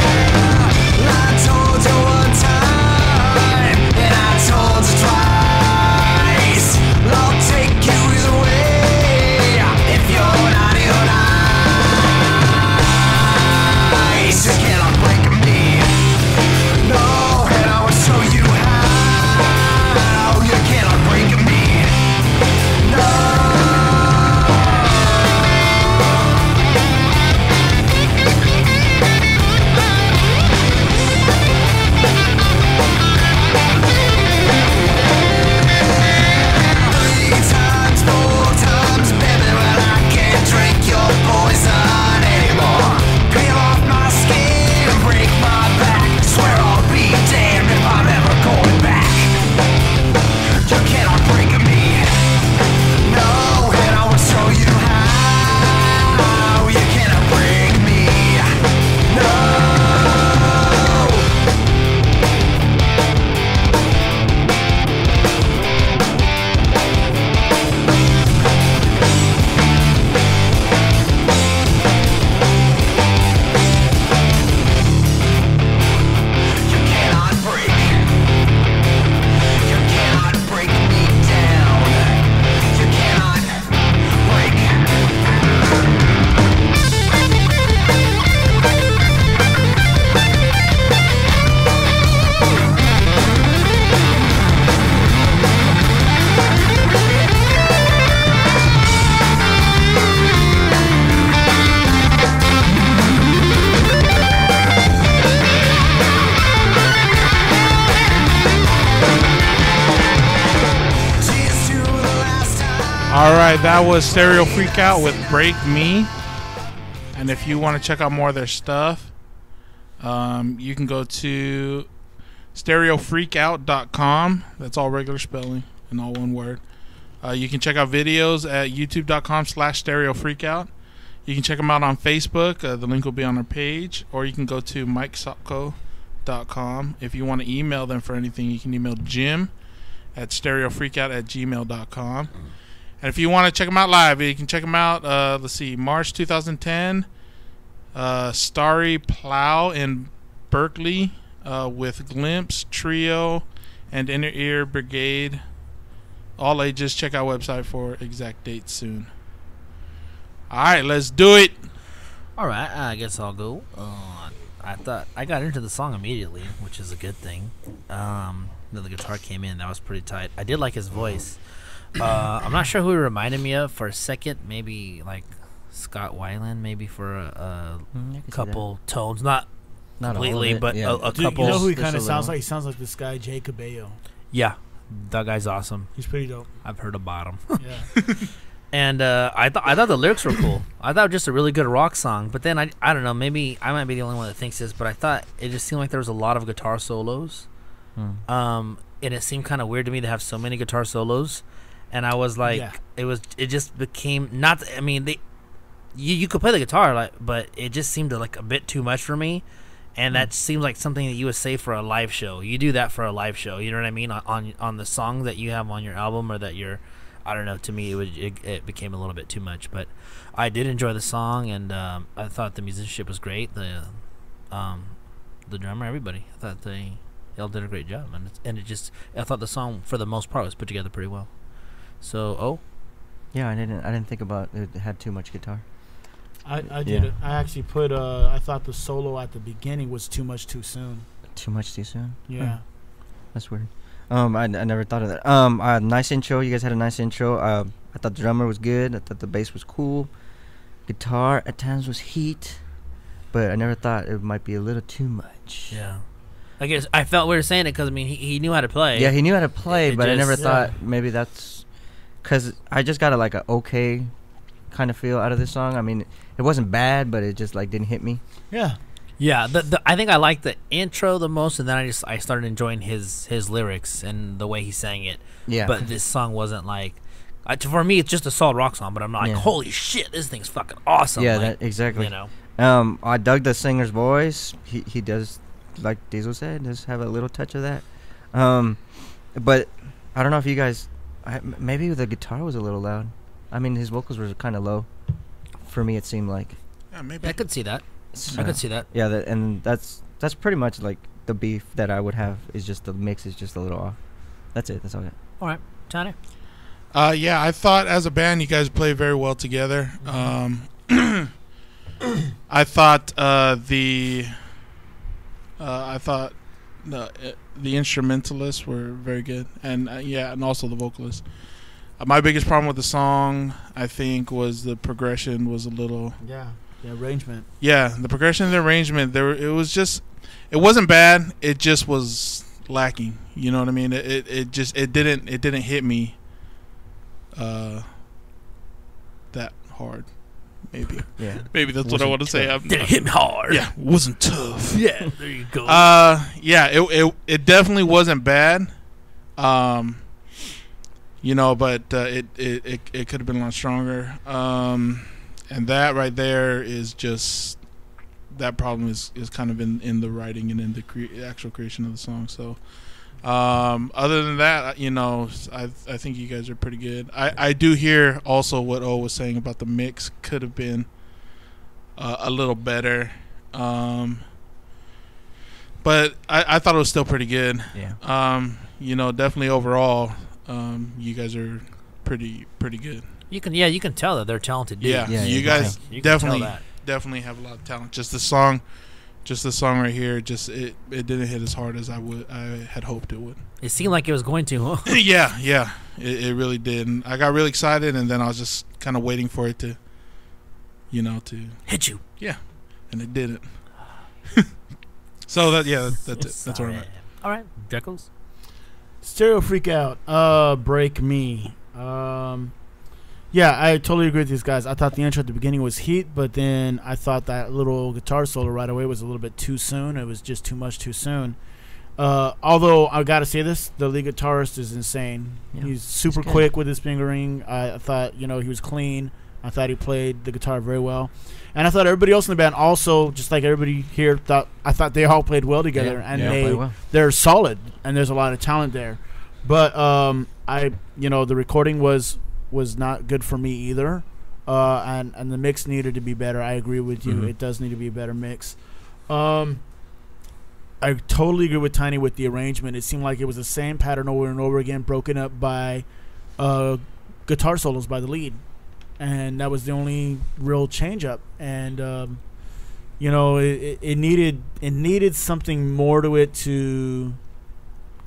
I told you one time All right, that was Stereo Freakout with Break Me. And if you want to check out more of their stuff, you can go to stereofreakout.com. That's all regular spelling and all one word. You can check out videos at youtube.com/stereofreakout. You can check them out on Facebook. The link will be on our page. Or you can go to mikesopko.com. If you want to email them for anything, you can email Jim at stereofreakout@gmail.com. And if you want to check them out live, you can check them out, let's see, March 2010, Starry Plow in Berkeley with Glimpse, Trio, and Inner Ear Brigade. All ages. Check our website for exact dates soon. All right, let's do it. All right, I guess I'll go. I thought I got into the song immediately, which is a good thing. Then the guitar came in. That was pretty tight. I did like his voice. I'm not sure who he reminded me of for a second. Maybe like Scott Weiland, maybe for a couple tones. Not completely, it, but yeah. a Dude, couple. you know who he Just kind a of sounds little. like? He sounds like this guy, Jay Cabello. Yeah, that guy's awesome. He's pretty dope. I've heard about him. Yeah. And I thought the lyrics were cool. I thought it was just a really good rock song. But then I don't know, maybe I might be the only one that thinks this, but I thought it just seemed like there was a lot of guitar solos. And it seemed kind of weird to me to have so many guitar solos. And I was like, Yeah. it just became not. I mean, you could play the guitar, like, but it just seemed like a bit too much for me. And that seems like something that you would say for a live show. You do that for a live show. You know what I mean? On the song that you have on your album, or that you're. I don't know. To me, it became a little bit too much, but I did enjoy the song, and I thought the musicianship was great. The drummer, everybody. I thought they all did a great job, and I thought the song for the most part was put together pretty well. So, Yeah, I didn't think about it had too much guitar. I did it. I actually put. I thought the solo at the beginning was too much too soon. Too much too soon. Yeah. That's weird. I never thought of that. Nice intro. You guys had a nice intro. I thought the drummer was good. I thought the bass was cool. Guitar at times was heat, but I never thought it might be a little too much. yeah. I guess I felt we were saying it because I mean he knew how to play. Yeah, he knew how to play, It but I never just- thought maybe that's because I just got a okay kind of feel out of this song. I mean, it wasn't bad, but it just didn't hit me. Yeah. Yeah, I think I liked the intro the most, and then I started enjoying his lyrics and the way he sang it. Yeah, But this song wasn't for me, it's just a solid rock song. But I'm not like, Yeah. holy shit, this thing's fucking awesome. yeah, like, that exactly. you know. I dug the singer's voice. He does, like Diesel said, does have a little touch of that. But I don't know if you guys, maybe the guitar was a little loud. I mean, his vocals were kind of low. For me, it seemed like. Yeah, maybe. I could see that. I could see that. Yeah, and that's pretty much the beef that I would have is just the mix is just a little off. That's it. That's all I got. All right, Johnny. Yeah, I thought as a band you guys play very well together. I thought the instrumentalists were very good, and and also the vocalists. My biggest problem with the song, I think, was the progression was a little. Yeah. The arrangement. Yeah, the progression and the arrangement. It wasn't bad. It just was lacking. You know what I mean? It didn't hit me that hard. Maybe. Yeah. Maybe that's what I want to say. Did it hit me hard? Yeah, wasn't tough. Yeah, there you go. Yeah, it definitely wasn't bad. But it could have been a lot stronger. And that right there is just that problem is kind of in the writing and in the actual creation of the song. So other than that, I think you guys are pretty good. I do hear also what O was saying about the mix could have been a little better. But I thought it was still pretty good. Yeah. Definitely overall, you guys are pretty good. you can tell that they're talented dudes. Yeah, Yeah, you yeah, guys you can tell definitely have a lot of talent. Just the song right here, it didn't hit as hard as I had hoped it would. It seemed like it was going to. Huh? Yeah, it really did. And I got really excited, and then I was just kind of waiting for it to Hit you. yeah, and it didn't. So that's it. That's where I'm at. All right, Jekyll's. Stereo Freakout. Break Me. Yeah, I totally agree with these guys. I thought the intro at the beginning was heat, but then I thought that little guitar solo right away was a little bit too soon. It was just too much too soon. Although I gotta say this, the lead guitarist is insane. Yeah, He's super quick with his fingering. I thought, he was clean. I thought he played the guitar very well, and I thought everybody else in the band also, just like everybody here, I thought they all played well together, and they're solid, and there's a lot of talent there. But the recording was not good for me either, and the mix needed to be better. I agree with you. Mm-hmm. It does need to be a better mix. I totally agree with Tiny with the arrangement. It seemed like it was the same pattern over and over again, broken up by guitar solos by the lead, and that was the only real change up. And it needed something more to it to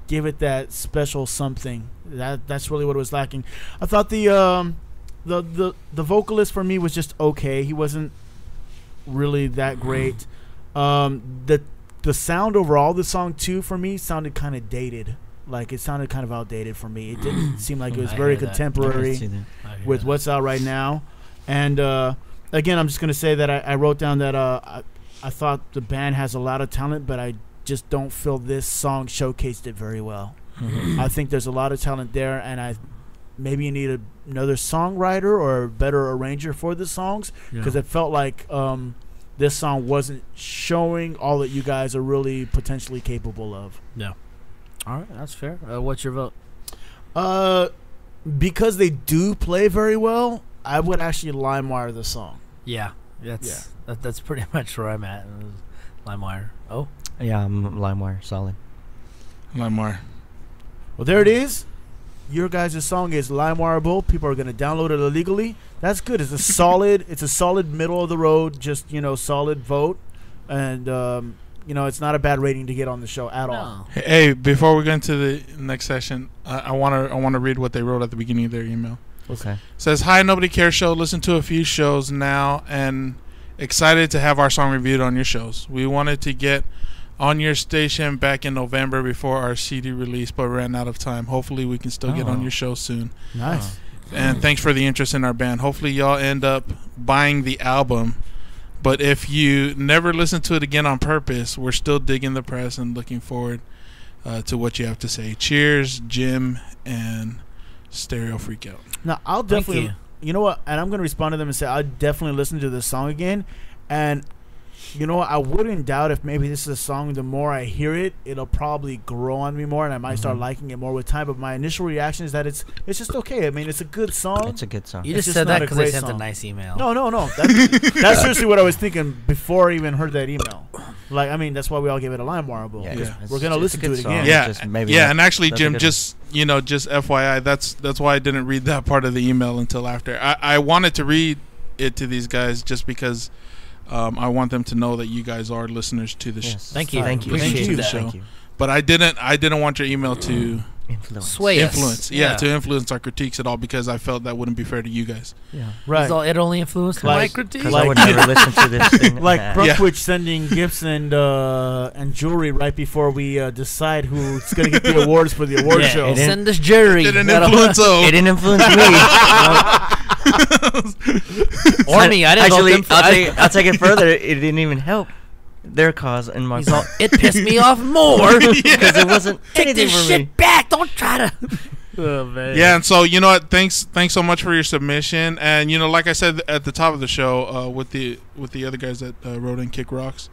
give it that special something. That's really what it was lacking. I thought the vocalist for me was just okay. He wasn't really that great. The sound overall, the song too, for me sounded kind of dated. Like, it sounded kind of outdated for me. It didn't seem like it was very contemporary with what's out right now. And again, I'm just gonna say that I wrote down that I thought the band has a lot of talent, but I just don't feel this song showcased it very well. Mm-hmm. I think there's a lot of talent there, and maybe you need another songwriter or a better arranger for the songs, because it felt like this song wasn't showing all that you guys are really potentially capable of. Yeah. All right, that's fair. What's your vote? Because they do play very well, I would actually LimeWire the song. Yeah, that's pretty much where I'm at. LimeWire. Oh. Yeah, I'm LimeWire, solid. LimeWire. Well, there it is. Your guys' song is LimeWireable. People are going to download it illegally. That's good. It's a solid middle of the road, just, solid vote. And, it's not a bad rating to get on the show at all. Hey, before we go into the next session, I want to read what they wrote at the beginning of their email. Okay. It says, "Hi, Nobody Cares Show. Listen to a few shows now and excited to have our song reviewed on your shows. We wanted to get on your station back in November before our CD release, but ran out of time. Hopefully we can still get on your show soon. Nice. And thanks for the interest in our band. Hopefully y'all end up buying the album. But if you never listen to it again on purpose, we're still digging the press and looking forward to what you have to say. Cheers, Jim and Stereo Freakout." Now, I'll definitely, you know what, and I'm going to respond to them and say I'll definitely listen to this song again. And you know what, I wouldn't doubt if maybe this is a song, the more I hear it, it'll probably grow on me more, and I might start liking it more with time. But my initial reaction is that it's just okay. I mean, it's a good song. It's a good song. You just said that because they sent a nice email. No. That's seriously what I was thinking before I even heard that email. Like, I mean, that's why we all gave it a LimeWireable. Yeah, we're going to listen to it again. Yeah, and actually, Jim, just FYI, that's why I didn't read that part of the email until after. I wanted to read it to these guys just because I want them to know that you guys are listeners to the show. Thank you. Appreciate the show. But I didn't want your email to influence. Yeah, to influence our critiques at all, because I felt that wouldn't be fair to you guys. Yeah, right. So it only influenced my critique. Because I would never listen to this thing. Like Brookwich sending gifts and jewelry right before we decide who's going to get the awards for the award show. Send us jewelry. It didn't influence It didn't influence me. Or me. I didn't actually. I'll take it further. It didn't even help their cause and my cause. It pissed me off more because it wasn't take anything this for shit me. back. Don't try to. Oh, man. Yeah, and so you know what? Thanks so much for your submission. And like I said at the top of the show, with the other guys that wrote in Kick Rocks,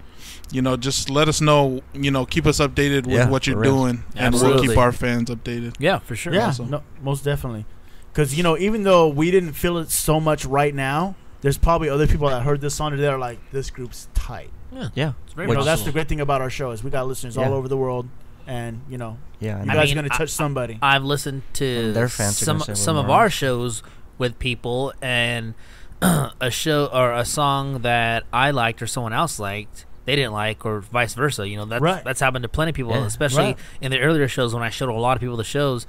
just let us know. Keep us updated with what you're doing, and we'll keep our fans updated. Yeah, for sure. Yeah, no, most definitely. Because even though we didn't feel it so much right now, there's probably other people that heard this song today that are like, this group's tight. Yeah. It's very that's the great thing about our show is we got listeners all over the world, and you guys are gonna touch somebody. I've listened to their fans some of our shows with people, and a show or a song that I liked or someone else liked, they didn't like, or vice versa. That's happened to plenty of people, especially in the earlier shows when I showed a lot of people the shows.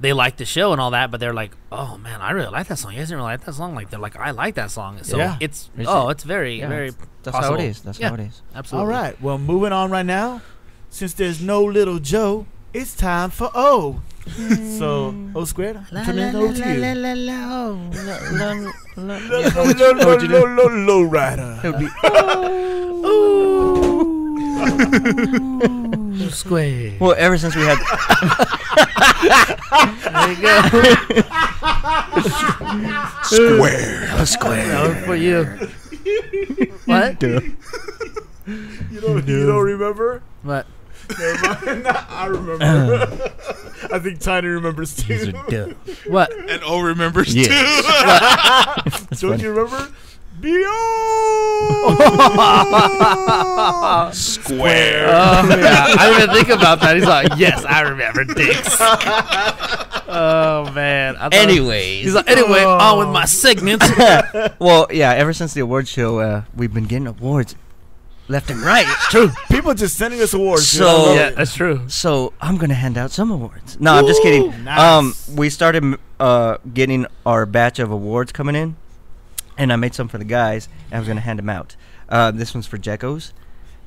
They liked the show and all that, but they're like, "Oh man, I really like that song. You guys didn't really like that song." Like they're like, "I like that song." So it's very very. That's possible. how it is. That's how it is. Absolutely. All right. Well, moving on right now, since there's no Little Joe, it's time for O. So O squared, I'm turning it over to you. Low rider. It would be Square. well. Ever since we had There you go. Square. That was for you. What? You don't remember? What? Never mind. I remember. I think Tiny remembers too. What? And O remembers Yeah. too. Don't you remember? Square. Oh yeah, I didn't even think about that. He's like, yes, I remember dicks. Oh man. Anyways. He's like, anyway, on with my segment. Well, yeah. Ever since the award show, we've been getting awards left and right. It's true. People just sending us awards. dude. So- I love Yeah, it. that's true. So I'm gonna hand out some awards. No, I'm just kidding. Nice. We started getting our batch of awards coming in, and I made some for the guys, and I was gonna hand them out. This one's for Jekos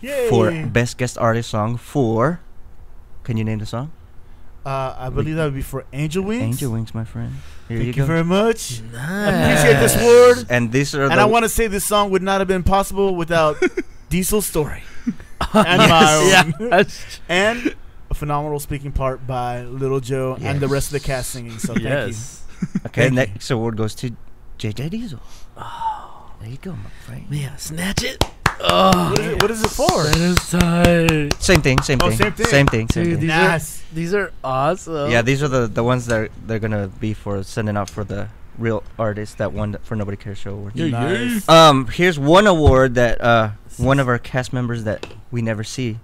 Yay. for best guest artist song for. Can you name the song? I believe that would be for Angel Wings. Angel Wings, my friend. Here Thank you you go. very much. Nice. Appreciate this award. And these are And I want to say this song would not have been possible without Diesel's story and my own. Yeah. That's, And a phenomenal speaking part by Little Joe and the rest of the cast singing. So thank yes. Okay, Thank you. next award goes to JJ Diesel. There you go, my friend. Yeah, snatch it. Oh, you. What is it for? that is tight. Same thing. Oh, same thing. Same thing. Dude, thing. Nice. These are awesome. Yeah, these are the ones that they're gonna be for sending out for the real artist that won for Nobody Cares Show award. Nice. Here's one award that one of our cast members that we never see,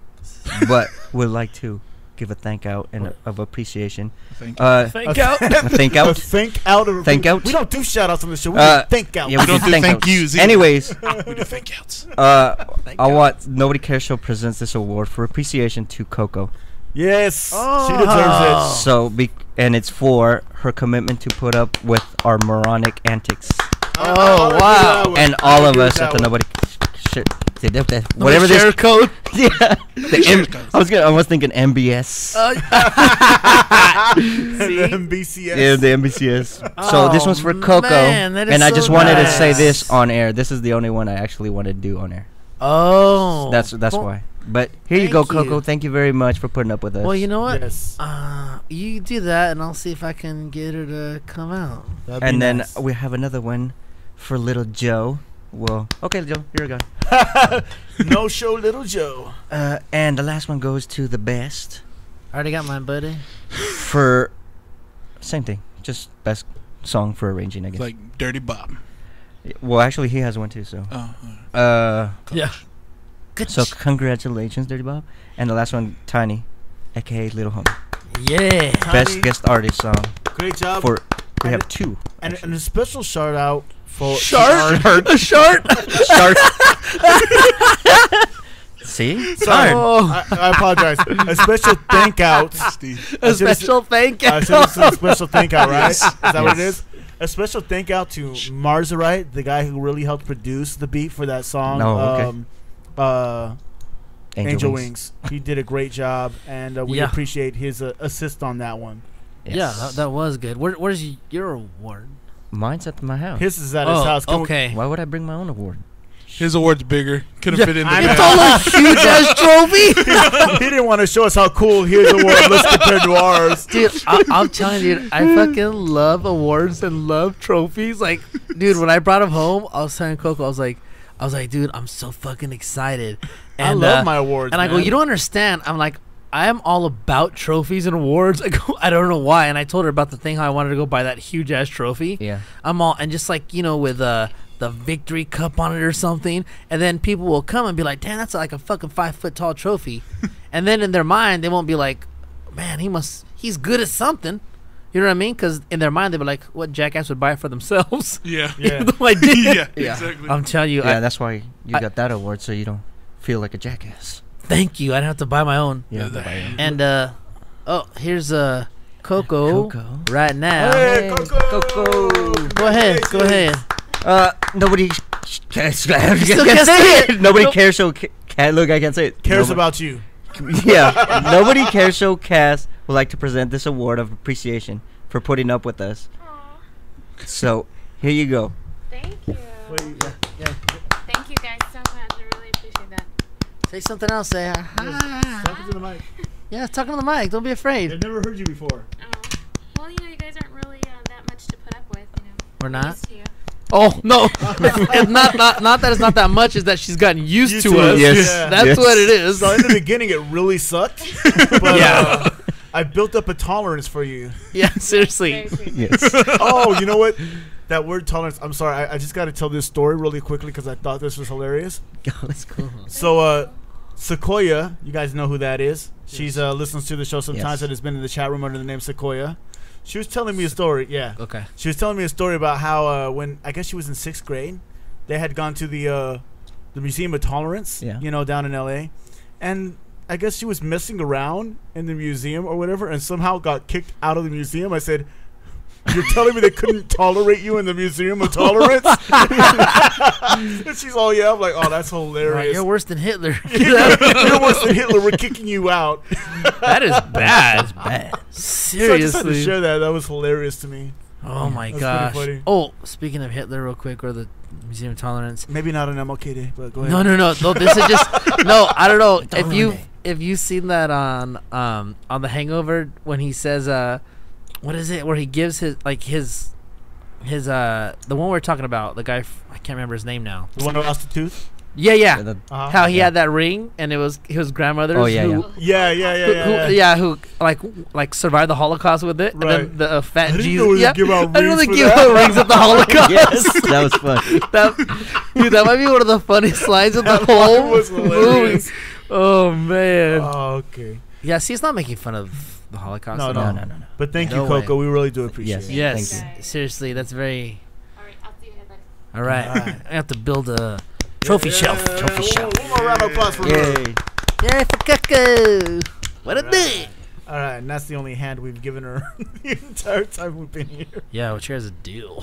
but would like to give a thank out and of appreciation. Thank you. Thank out. Thank A out. thank out. Of, Thank out. We don't do shout outs on the show. We Uh, do thank out. Yeah, We don't do thank outs. yous either. Anyways, we do thank outs. I want Nobody Cares Show presents this award for appreciation to Coco. Yes. Oh. She deserves it. So and it's for her commitment to put up with our moronic antics. Oh, wow. And all of us at the Nobody shit. Whatever share this code. yeah. I was thinking MBS. The MBCS. Yeah, the MBCS. So this one's for Coco, man, that is and I so just wanted to say nice. this on air. This is the only one I actually wanted to do on air. Oh. That's Well- why. But here you go, Thank you. Coco. Thank you very much for putting up with us. Well, you know what? Yes. You do that, and I'll see if I can get her to come out. That'd be and then nice. we have another one for Little Joe. Well, okay, Joe, here we go. No show, Little Joe. And the last one goes to the best I already got mine, buddy. for same thing, just best song for arranging, I guess. Like Dirty Bob. Well, actually, he has one too. So, Oh. Yeah. Good. so congratulations, Dirty Bob. And the last one, Tiny, aka Little Homie, Yeah. best Tiny, guest artist song Great job. for. We And have it- two. and a special shout out for Shark. A shark. Shark. See, it's hard. Oh. I apologize. A special thank out. Steve. A special thank you. I should have said a special thank out, right? Yes. Is that what it Yes. is? A special thank out to Marzarite, the guy who really helped produce the beat for that song. Oh, okay. Angel Wings. He did a great job, and we Yeah. appreciate his assist on that one. Yes. Yeah, that was good. Where's your award? Mine's at my house. His is at his house. Can we- okay. Why would I bring my own award? His award's bigger. Couldn't Yeah, fit in the I bag. It's all a huge ass trophy. he didn't want to show us how cool his award looks compared to ours. Dude, I'm telling you, dude, I fucking love awards and love trophies. Like, dude, when I brought him home, I was telling Coco, I was like, dude, I'm so fucking excited. I love my awards. And I go, man. you don't understand. I'm like, I am all about trophies and awards. I go, I don't know why. And I told her about the thing how I wanted to go buy that huge ass trophy. Yeah. I'm all, and just like, with the victory cup on it or something, and then people will come and be like, damn, that's like a fucking 5 foot tall trophy. And then in their mind they won't be like, man, he's good at something, you know what I mean? Because in their mind they'll be like, what jackass would buy it for themselves? Yeah. Yeah. Even though I did. Yeah, exactly. I'm telling you, Yeah, that's why you I- got that award, so you don't feel like a jackass. thank you, I didn't have to buy my own. Yeah. And here's Coco Coco. right now. Hey, Coco. Go ahead. Nobody cares. still can't say it. Nobody Nope. cares. So can't look. I can't say it. Cares Nobody about you. Yeah, Nobody Cares Show cast would like to present this award of appreciation for putting up with us. Aw, So here you go. thank you. Yeah. Thank you guys so much. I really appreciate that. Say something else. Say hi. Talking to the mic. Yeah, talking to the mic. Don't be afraid. I've never heard you before. Oh, well, you guys aren't really that much to put up with, We're not? Used to you. Oh no! It's not that it's not that much. Is that she's gotten used to us. Yes. Yeah. That's Yes. what it is. So in the beginning, it really sucked. But Yeah. I built up a tolerance for you. Yeah, seriously. Very sweet. Yes. Oh, you know what? That word tolerance. I'm sorry. I just got to tell this story really quickly because I thought this was hilarious. Let's go. So, Sequoia, you guys know who that is. She's listens to the show sometimes Yes. and has been in the chat room under the name Sequoia. She was telling me a story. Yeah. Okay. She was telling me a story about how when I guess she was in 6th grade, they had gone to the Museum of Tolerance, Yeah. down in LA, and I guess she was messing around in the museum or whatever, and somehow got kicked out of the museum. I said, "You're telling me they couldn't tolerate you in the Museum of Tolerance?" And she's all, "Yeah." I'm like, "Oh, that's Right, hilarious." you're worse than Hitler. You're worse than Hitler. We're kicking you out. That is bad. That's bad. So I just had to Seriously. share that. That was hilarious to me. Oh my That's gosh. pretty funny. Oh, speaking of Hitler, real quick, or the Museum of Tolerance. Maybe not an MLK Day, but go ahead. No. This is just no. I don't know Don't if you've seen that on The Hangover when he says what is it where he gives his the one we're talking about, the guy I can't remember his name now. The one who lost the tooth. Yeah. Uh-huh. How he had that ring and it was his grandmother's. Oh, yeah, who, Yeah. who like survived the Holocaust with it. Right. And then the fat I didn't Jesus. know they Yeah, give out I didn't know rings they for give that. out rings at the Holocaust. Yes, that was fun. Dude, that might be one of the funniest lines of the That whole was movie. hilarious. Oh man. Oh, okay. Yeah, see, it's not making fun of the Holocaust. No, at no. all. No. But thank No you, Coco. way. We really do appreciate Yes. it. Yes, Thank you. seriously, that's very. All right, I'll see you later. All right, Alright. I have to build a trophy shelf. Trophy shelf. One more round of applause for her. Yay. Yay for Coco! What a day! All right, and that's the only hand we've given her the entire time we've been here. Yeah, well, here's a deal.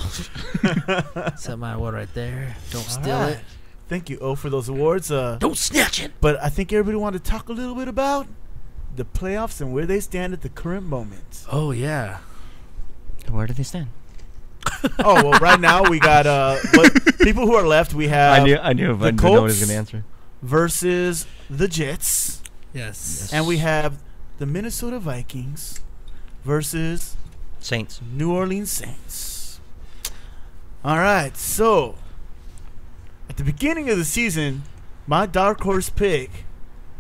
Set my award right there. Don't steal Alright. it. Thank you, O, for those awards. Don't snatch it. But I think everybody wanted to talk a little bit about the playoffs and where they stand at the current moment. Oh yeah. Where do they stand? Oh, well, right now we got people who are left. We have I knew the if no one was Colts going to answer. versus the Jets, Yes. and we have the Minnesota Vikings versus Saints. New Orleans Saints. All right, so at the beginning of the season, my dark horse pick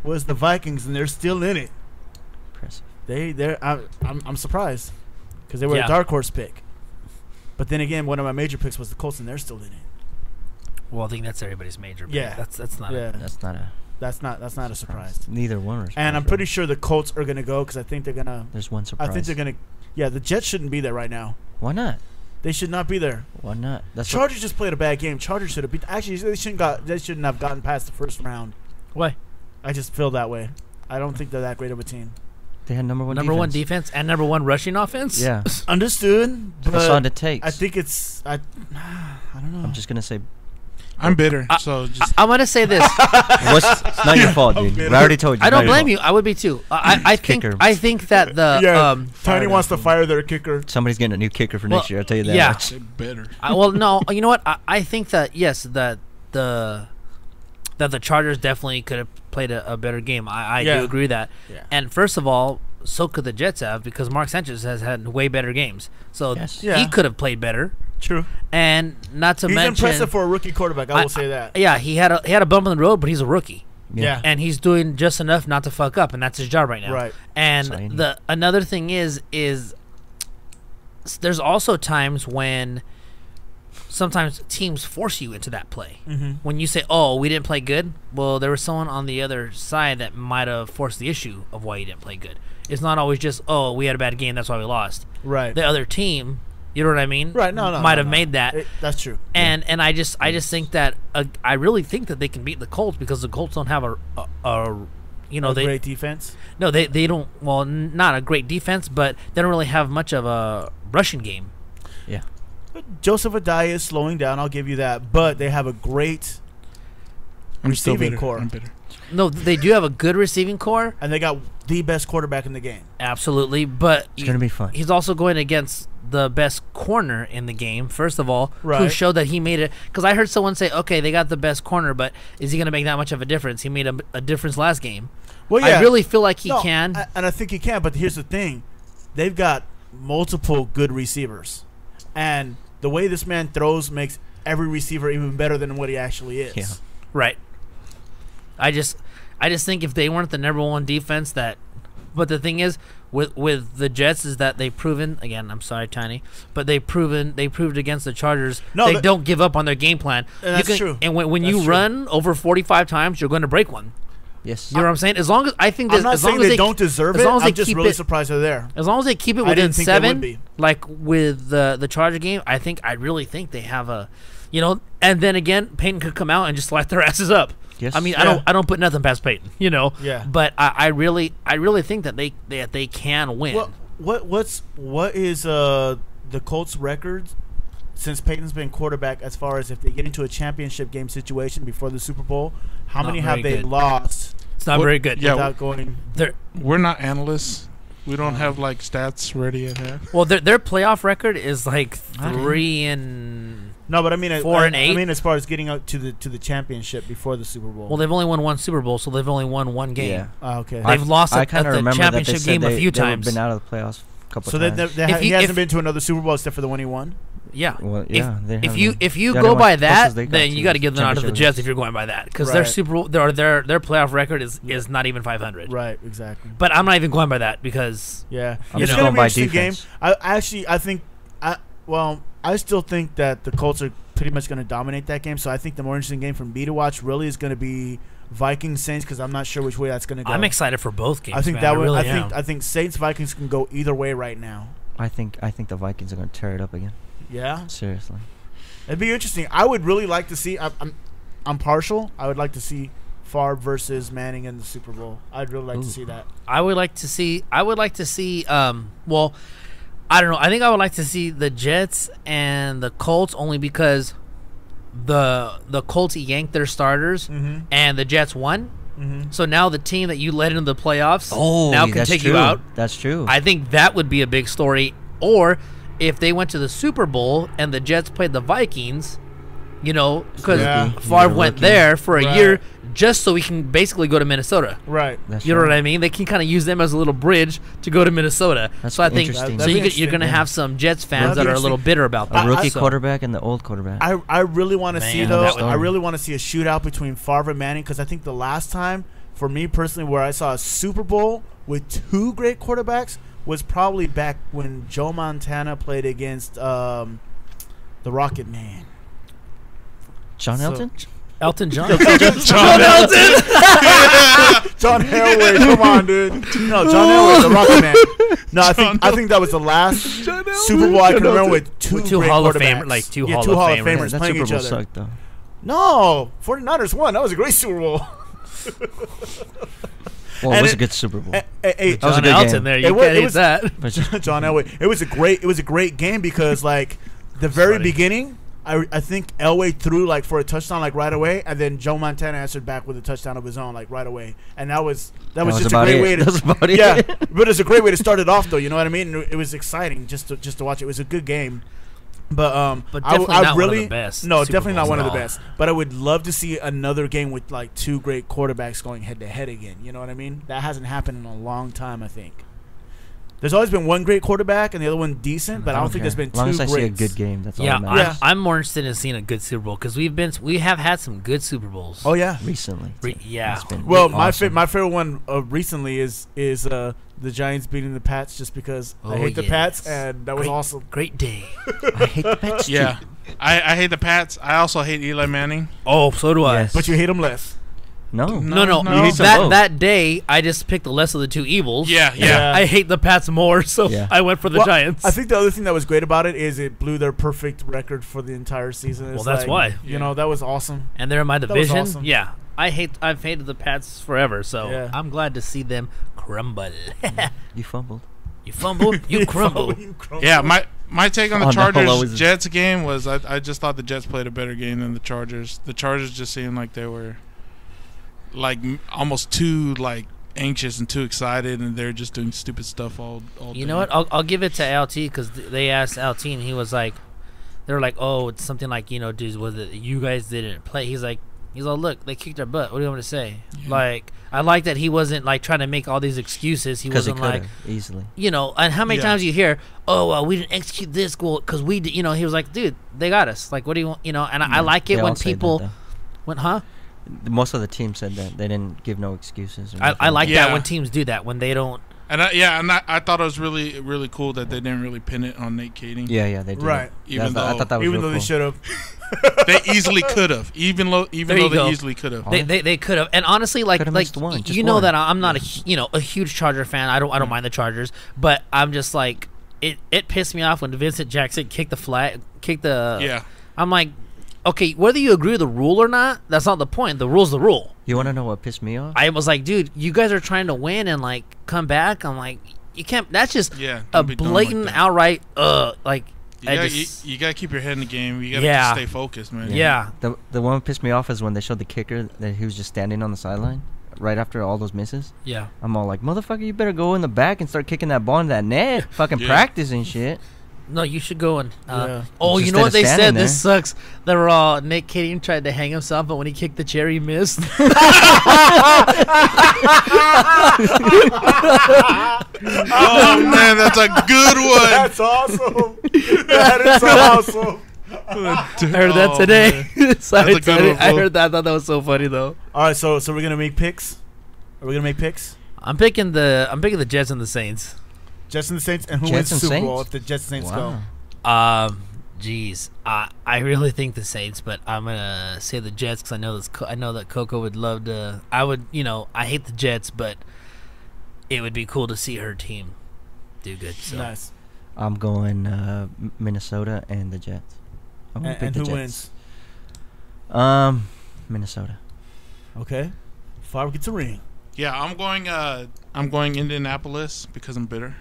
was the Vikings, and they're still in it. Impressive. I'm surprised because they were Yeah. a dark horse pick. But then again, one of my major picks was the Colts, and they're still in it. Well, I think that's everybody's major. But Yeah. That's not. Yeah, That's not a that's not a surprise. Neither one. Are And I'm surprised, pretty really. sure the Colts are gonna go because I think they're gonna. There's one surprise. I think they're gonna. Yeah, the Jets shouldn't be there right now. Why not? They should not be there. Why not? That's what- Chargers just played a bad game. Chargers should have beat. Actually, they shouldn't have gotten past the first round. Why? I just feel that way. I don't think they're that great of a team. they had number one. Number one defense and number one rushing offense. Yeah, Understood, that's all but it takes. I think it's. I don't know. I'm just gonna say, I'm bitter, so just I'm gonna say this. it's not your fault, dude. bitter. I already told you. I it's not don't your blame fault. you. I would be too. I think. Kicker. I think that the yeah, fire Tiny wants to them. fire their kicker. Somebody's getting a new kicker for Well, next year. I'll tell you that yeah. much. bitter. Well, no. You know what? I think that yes, that the Chargers definitely could have played a better game. I Yeah. do agree with that. Yeah. And first of all, so could the Jets have because Mark Sanchez has had way better games. So Yes. Yeah. he could have played better. True. And not to He's mention, impressive for a rookie quarterback. I will say that. Yeah, he had a bump in the road, but he's a rookie. Yeah. And he's doing just enough not to fuck up, and that's his job right now. Right. And So he- the another thing is there's also times when sometimes teams force you into that play. Mm-hmm. When you say, "Oh, we didn't play good," well, there was someone on the other side that might have forced the issue of why you didn't play good. It's not always just, "Oh, we had a bad game, that's why we lost." Right. The other team, you know what I mean? Right. No. might have made that. That's true. And I just think that I really think that they can beat the Colts because the Colts don't have a you know A they great defense. no they don't not a great defense, but they don't really have much of a rushing game. Joseph Adai is slowing down. I'll give you that. But they have a great I'm still receiving bitter. core. I'm bitter. No, they do have a good receiving core, And they got the best quarterback in the game. absolutely. But It's gonna be fun. he's also going against the best corner in the game. First of all, who Right. showed that he made it. Because I heard someone say, "Okay, they got the best corner, but is he going to make that much of a difference? He made a difference last game." Well, I really feel like he No, can. and I think he can. But here's the thing: they've got multiple good receivers, and the way this man throws makes every receiver even better than what he actually is. Yeah. Right. I just think if they weren't the number one defense, that. But the thing is, with the Jets is that they've proven again. I'm sorry, Tiny, but they proved against the Chargers. No, they don't give up on their game plan. And that's true. And when That's you true. run over 45 times, you're going to break one. Yes. You know what I'm saying? As long as I think that I'm not as long saying as they don't deserve as it. long as they I'm just keep really it- surprised they're there. As long as they keep it I within didn't think they would 7, be. like with the Charger game, I really think they have a, and then again, Peyton could come out and just light their asses up. Yes. I mean, Yeah. I don't put nothing past Peyton, Yeah. But I really think that they can win. Well, what is the Colts' record since Peyton's been quarterback as far as if they get into a championship game situation before the Super Bowl? How Not many very have they good. lost It's not What- very good. yeah. without going? We're not analysts. We don't have like stats ready at hand. Well, their playoff record is like Not 3 No, but I mean 4 and 8. I mean as far as getting up to the championship before the Super Bowl. Well, they've only won one Super Bowl, so they've only won one game. Yeah. Okay. They've lost I at kind of the remember that they championship said game a few they've times. been out of the playoffs a couple So times. he hasn't if- been to another Super Bowl except for the one he won. Yeah. Well, yeah. they If have you been- if you the go only by one that, closest they got then to you got to give them out of the championship Jets if you're going by that, because their Right. Super Bowl their playoff record is not even 500. Right. Exactly. But I'm not even going by that because Yeah. I'm It's just gonna going be an by interesting game. defense. I still think that the Colts are pretty much going to dominate that game. So I think the more interesting game for me to watch really is going to be Vikings Saints, because I'm not sure which way that's going to go. I'm excited for both games. I think man. that would. really I am. think Saints Vikings can go either way right now. I think the Vikings are going to tear it up again. Yeah, Seriously. it'd be interesting. I would really like to see. I'm partial. I would like to see Favre versus Manning in the Super Bowl. I'd really like to see that. I would like to see. Well, I don't know. I think I would like to see the Jets and the Colts only because the Colts yanked their starters and the Jets won. So now the team that you led into the playoffs now can that's take true. you out. That's true. I think that would be a big story. Or if they went to the Super Bowl and the Jets played the Vikings, because Yeah. Favre went rookie. there for a Right. year just so he can basically go to Minnesota. Right. That's You know right. what I mean? They can kind of use them as a little bridge to go to Minnesota. That's so I think interesting. so. That'd be You're interesting, going to yeah. have some Jets fans That'd be that are a little interesting. bitter about A that. rookie So- quarterback and the old quarterback. I really want to see Man, though. that would- I really want to see a shootout between Favre and Manning, because I think the last time, for me personally, where I saw a Super Bowl with two great quarterbacks was probably back when Joe Montana played against the Rocket Man. John so- Elton? Elton John. John Elway, come on, dude. No, John Elway, the Rocket Man. No, I think that was the last Super Bowl I can remember with two great Hall of quarterbacks. Fame- like two yeah, Hall two of Hall of Famers. Famers That playing Super each Bowl other. sucked, though. No, 49ers won. That was a great Super Bowl. Well, And it was it- a good Super Bowl. Hey, That was a John good Elton game. there. It You was- can't it hate was- that. John Elway. It was a great game because like the very funny. beginning, I think Elway threw like for a touchdown like right away, and then Joe Montana answered back with a touchdown of his own like right away, and that was just a about great it. way to That was about it. yeah, but it's a great way to start it off though. You know what I mean? And it was exciting just to watch. It was a good game. But definitely I not one of really the best no, Super definitely not Bowls one at of the all. best. But I would love to see another game with like two great quarterbacks going head to head again. You know what I mean? That hasn't happened in a long time. I think there's always been one great quarterback and the other one decent, but I don't think there's been As long two as I see a greats. good game, that's all Yeah, that matters. I'm more interested in seeing a good Super Bowl because we have had some good Super Bowls. Oh yeah. Recently. Yeah. It's been Well, awesome. my favorite one recently is the Giants beating the Pats just because I Oh, hate the yes. Pats, and that was Great. awesome. Great day. I hate the Pats. Yeah, I hate the Pats. I also hate Eli Manning. Oh, so do I. Yes. But you hate them less. No. No. No. You hate them both. That day, I just picked the less of the two evils. Yeah. I hate the Pats more, so Yeah. I went for the Well, Giants. I think the other thing that was great about it is it blew their perfect record for the entire season. It's Well, that's why. You know, that was awesome. and they're in my was division. awesome. Yeah. I've hated the Pats forever, so Yeah. I'm glad to see them crumble. You fumbled. You fumble, you crumble. Yeah, my take on the Oh, no, always- Chargers Jets game was I just thought the Jets played a better game than the Chargers. The Chargers just seemed like they were like almost too like anxious and too excited, and they're just doing stupid stuff all You day. know what? I'll give it to LT because they asked LT and he was like, they were like, oh, it's something like, you know, dude, was it you guys didn't play? He's like, look, they kicked our butt. What do you want me to say? Yeah. Like, I like that he wasn't like trying to make all these excuses. He Because he wasn't could like, easily. you know, and how many Yeah. times you hear, oh, we didn't execute this goal because we did, you know, he was like, dude, they got us. Like, what do you want, you know, and I like it They when all say that, people though. went, huh? Most of the team said that they didn't give no excuses. Or I nothing like that. that Yeah. when teams do that, when they don't. And I thought it was really, really cool that they didn't really pin it on Nate Kading. Yeah, they did. Right. Even I though- thought that was Even real though they cool. should have. They easily could have, even though There they you go. easily could have. They could have, and honestly, like Coulda missed one, just you know one. that I'm not a huge Charger fan. I don't mind the Chargers, but I'm just like it pissed me off when Vincent Jackson kicked the. Yeah. I'm like, okay, whether you agree with the rule or not, that's not the point. The rule's the rule. You want to know what pissed me off? I was like, dude, you guys are trying to win and like come back. I'm like, you can't. That's just Yeah, a don't be dumb like blatant that. outright like. You gotta keep your head in the game. You gotta Yeah. just stay focused, man. Yeah. The one that pissed me off is when they showed the kicker that he was just standing on the sideline right after all those misses. Yeah. I'm all like, motherfucker, you better go in the back and start kicking that ball in that net. Fucking Yeah. practice and shit. No, you should go and. Yeah. Oh, you Just know what they instead of said? standing This sucks. They were all Nick Kading tried to hang himself, but when he kicked the chair, he missed. Oh man, that's a good one. That's awesome. That is awesome. I heard that today. So That's a good one, I fool. heard that. I thought that was so funny though. All right, so we're gonna make picks. Are we gonna make picks? I'm picking the Jets and the Saints. Jets and the Saints, and who Jets wins the and Super Bowl Saints? if the Jets and Saints Wow. go? Jeez, I really think the Saints, but I'm gonna say the Jets because I know that Coco would love to. I would, I hate the Jets, but it would be cool to see her team do good. So. Nice. I'm going Minnesota and the Jets. I'm gonna pick And the who Jets. wins? Minnesota. Okay. Favre gets a ring. Yeah, I'm going Indianapolis because I'm bitter.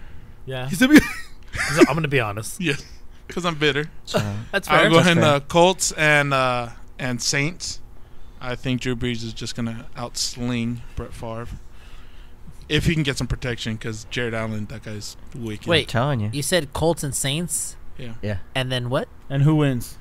Yeah. I'm gonna be honest. Yeah, because I'm bitter. So, That's fair. I'm going fair. Colts and Saints. I think Drew Brees is just gonna outsling Brett Favre if he can get some protection because Jared Allen, that guy's wicked. I'm Wait. telling you. You said Colts and Saints, Yeah. and then what? And who wins?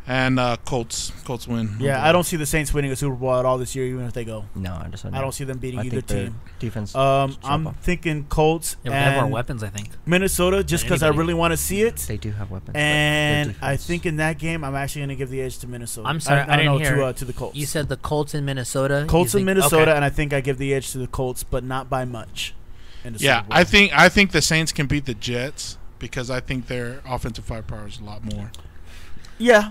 And Colts win. Yeah, I don't see the Saints winning a Super Bowl at all this year, even if they go. No, I just I don't see them beating I either think their team. defense. I'm thinking Colts Yeah, we have more and weapons, I think. Minnesota, just because I anybody. really want to see it. They do have weapons. but their And I defense- think in that game, I'm actually going to give the edge to Minnesota. I'm sorry, I didn't know, hear. to the Colts. You said the Colts in Minnesota. Colts You in think- Minnesota, okay. and I think I give the edge to the Colts, but not by much. In the Yeah, Super Bowl. I think the Saints can beat the Jets because I think their offensive firepower is a lot more. Yeah,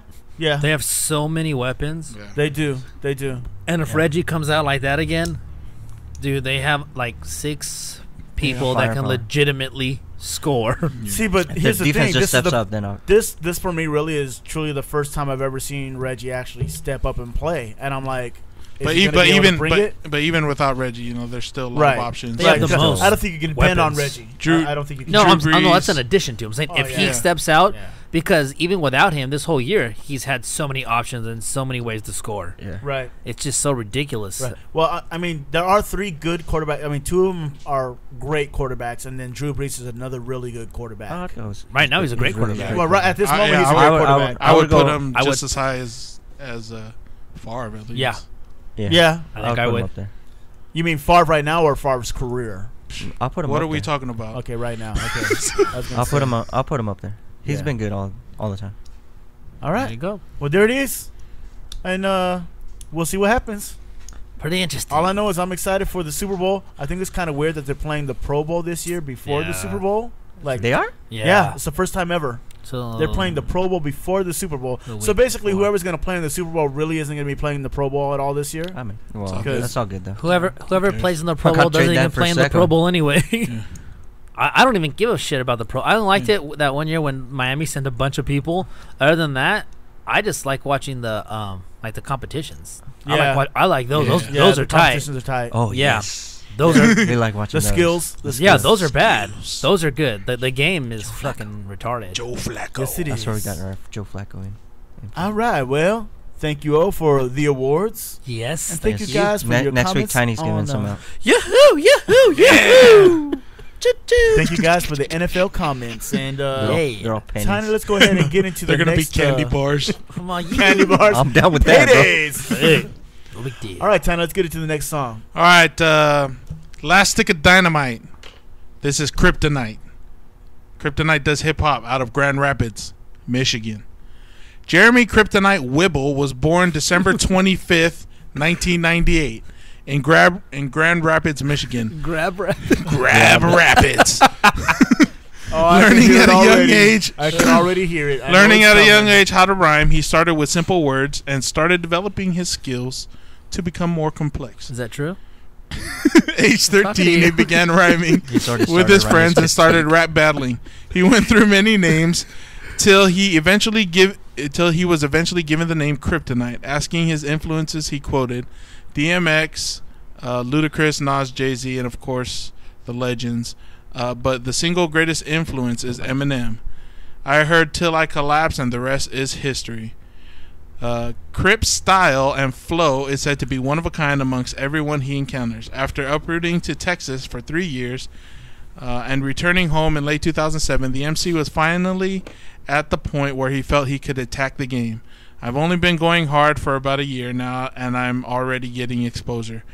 They have so many weapons, Yeah. they do. They do. and if Yeah. Reggie comes out like that again, dude, they have like 6 people that can firepower. legitimately score. See, but If here's the the defense thing. just This is steps the up, then I'll, this for me really is truly the first time I've ever seen Reggie actually step up and play, and I'm like, is But, he gonna be able to bring it? even without Reggie, there's still a lot Right. of options. They have the because most I don't think you can depend on weapons. Reggie. Drew- I don't think you can. No, Drew I know that's Brees. an addition to him. I'm saying Oh, if yeah. he steps out, Yeah. because even without him, this whole year he's had so many options and so many ways to score. yeah. Right. It's just so ridiculous. Right. Well, I mean, there are 3 good quarterbacks. I mean, 2 of them are great quarterbacks, and then Drew Brees is another really good quarterback. I like those. Right now, he's a great really quarterback. good. Well, right at this I- moment, yeah, he's a I great would- quarterback. I would put go- him I just would- as high as Favre at least. Yeah. Yeah. I I'll think I put him would. up there. You mean Favre right now or Favre's career? I'll put him What up are we there. talking about? Okay, right now. Okay. I was gonna I'll say. put him up. I'll put him up there. He's Yeah. been good all the time. All There right. you go. Well, there it is, and we'll see what happens. Pretty interesting. All I know is I'm excited for the Super Bowl. I think it's kind of weird that they're playing the Pro Bowl this year before the Yeah. Super Bowl. Like, They are. yeah, it's the first time ever. So They're playing the Pro Bowl before the Super Bowl. The So week basically, before. whoever's going to play in the Super Bowl really isn't going to be playing the Pro Bowl at all this year. I mean, well, okay. that's all good though. Whoever cares? plays in the Pro Fuck, Bowl I'll trade doesn't even that for play in the second. Pro Bowl anyway. Yeah. I don't even give a shit about the Pro. I liked it that one year when Miami sent a bunch of people. Other than that, I just like watching the like the competitions. Yeah. I like those. Yeah. Those the are tight. competitions are tight. Oh Yeah. yes. Those are We like watching The those. skills. yeah. Those are bad. Those are good. The game is fucking retarded. Joe Flacco. Yes, it is. That's where we got our Joe Flacco in. All right. Well, Thank you all for the awards. Yes. And thank Yes. you guys for your Next week, comments Tiny's giving on, some out. Yahoo! Yahoo! Yahoo! Choo-choo. Thank you guys for the NFL comments. And Hey. They're all pennies. Tiny, let's go ahead and get into They're the gonna be next candy bars. Come on, you. candy bars. I'm down with that, bro. Paydays. Hey. No big deal. All right, Tiny, let's get into the next song. All right, last stick of dynamite. This is Kryptonite. Kryptonite does hip hop out of Grand Rapids, Michigan. Jeremy Kryptonite Wibble was born December 25th, 1998, in Grand Rapids, Michigan. Grab rap. Grab Rapids. Oh, I can Learning hear at it a young already. age. I can already hear it. I know Learning it's at a young coming. age how to rhyme, he started with simple words and started developing his skills to become more complex. Is that true? Age Talking to 13, you. he began rhyming He started with his writing friends and his started rap battling. He went through many names till he was eventually given the name Kryptonite. Asking his influences, he quoted DMX, Ludacris, Nas, Jay-Z, and of course the legends. But the single greatest influence is Eminem. I heard Till I Collapse, and the rest is history. Crip's style and flow is said to be one of a kind amongst everyone he encounters. After uprooting to Texas for 3 years and returning home in late 2007, the MC was finally at the point where he felt he could attack the game. I've only been going hard for about a year now, and I'm already getting exposure.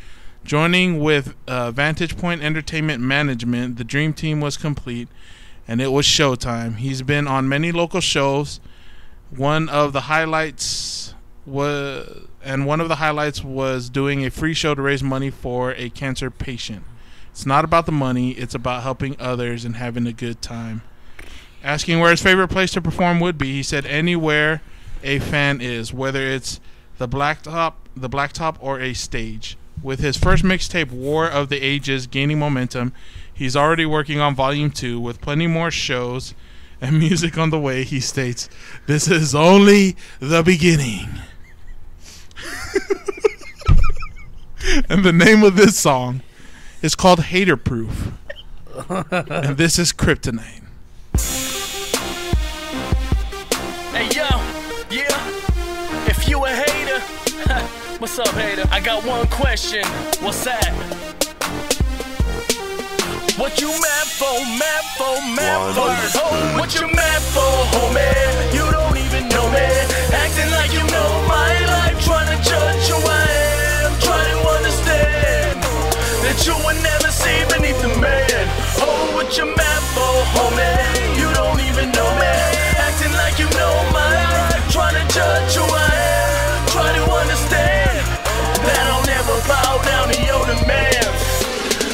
Joining with Vantage Point Entertainment Management, the dream team was complete, and it was showtime. He's been on many local shows. One of the highlights was doing a free show to raise money for a cancer patient. It's not about the money, it's about helping others and having a good time. Asking where his favorite place to perform would be, he said anywhere a fan is, whether it's the blacktop or a stage. With his first mixtape, War of the Ages, gaining momentum, he's already working on Volume 2 with plenty more shows and music on the way. He states, "This is only the beginning." And the name of this song is called Hater Proof. And this is Kryptonite. Hey yo, yeah. If you a hater, what's up, hater? I got one question. What's that? What you mad for, mad for, mad for? Oh, what you mad for, homie? You don't even know me. Acting like you know my life, trying to judge who I am. Try to understand that you would never see beneath the man. Oh, what you mad for, homie? You don't even know me. Acting like you know my life, trying to judge who I am. Try to understand that I'll never bow down to your demands.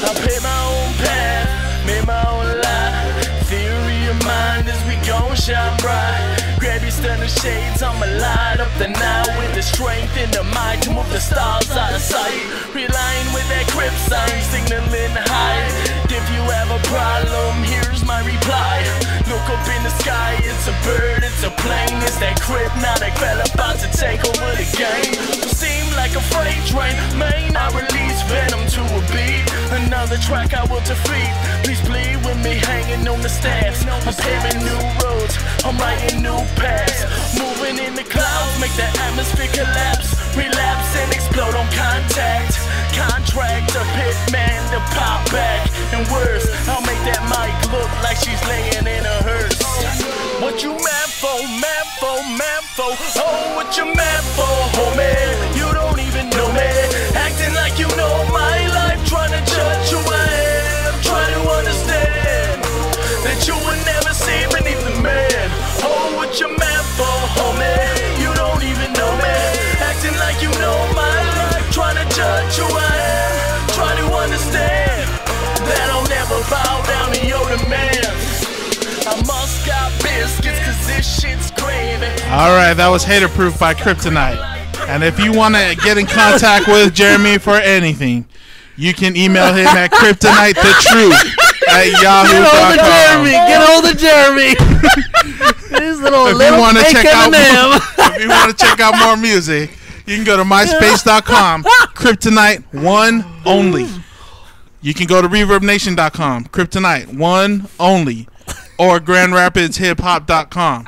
I pay my own path, made my own life. Theory of mind as we gon' shine bright. Grab your stunning shades, I'ma light up the night with the strength in the mind to move the stars out of sight. Relying with that grip sign, signaling high. If you have a problem, here's my reply. Look up in the sky, it's a bird, it's a plane. It's that Kryptonite fella about to take over the game. You seem like a freight train, man, I release venom to a beat. Another track I will defeat. Please bleed with me, hanging on the stairs. I'm paving new roads, I'm writing new paths. Moving in the clouds, make the atmosphere collapse. Relapse and explode on contact. Contract a pit man to pop back. And worse, I'll make that mic look like she's laying in a hearse. What you mad for, mad for, mad for? Oh, what you mad for, homie? You don't even know me. Acting like you know my life, trying to judge who I am. Try to understand that you would never see beneath the man. Oh, what you mad for, homie? You don't even know me. Acting like you know my life, trying to judge who I am. Try to understand that I'll never bow down to your demands. I must got biscuits cause this shit's gravy. All right, that was Hater Proof by Kryptonite. And if you want to get in contact with Jeremy for anything, you can email him at kryptonitetheTruth@yahoo.com. Get hold of Jeremy. His little If you little want to fake check out Eminem. if you want to check out more music, you can go to myspace.com, Kryptonite one only. You can go to reverbnation.com, Kryptonite one only, or GrandRapidsHipHop.com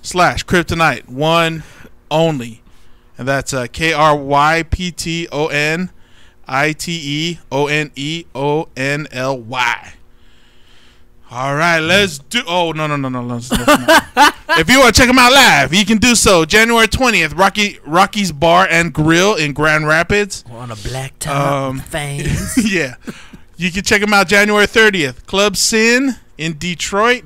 /Kryptonite one only. and that's KryptoniteOnly. All right, let's do. Oh no! Let's not. If you want to check them out live, you can do so. January 20th, Rocky's Bar and Grill in Grand Rapids. We're on a black top with fangs. Yeah, you can check them out. January 30th, Club Sin in Detroit.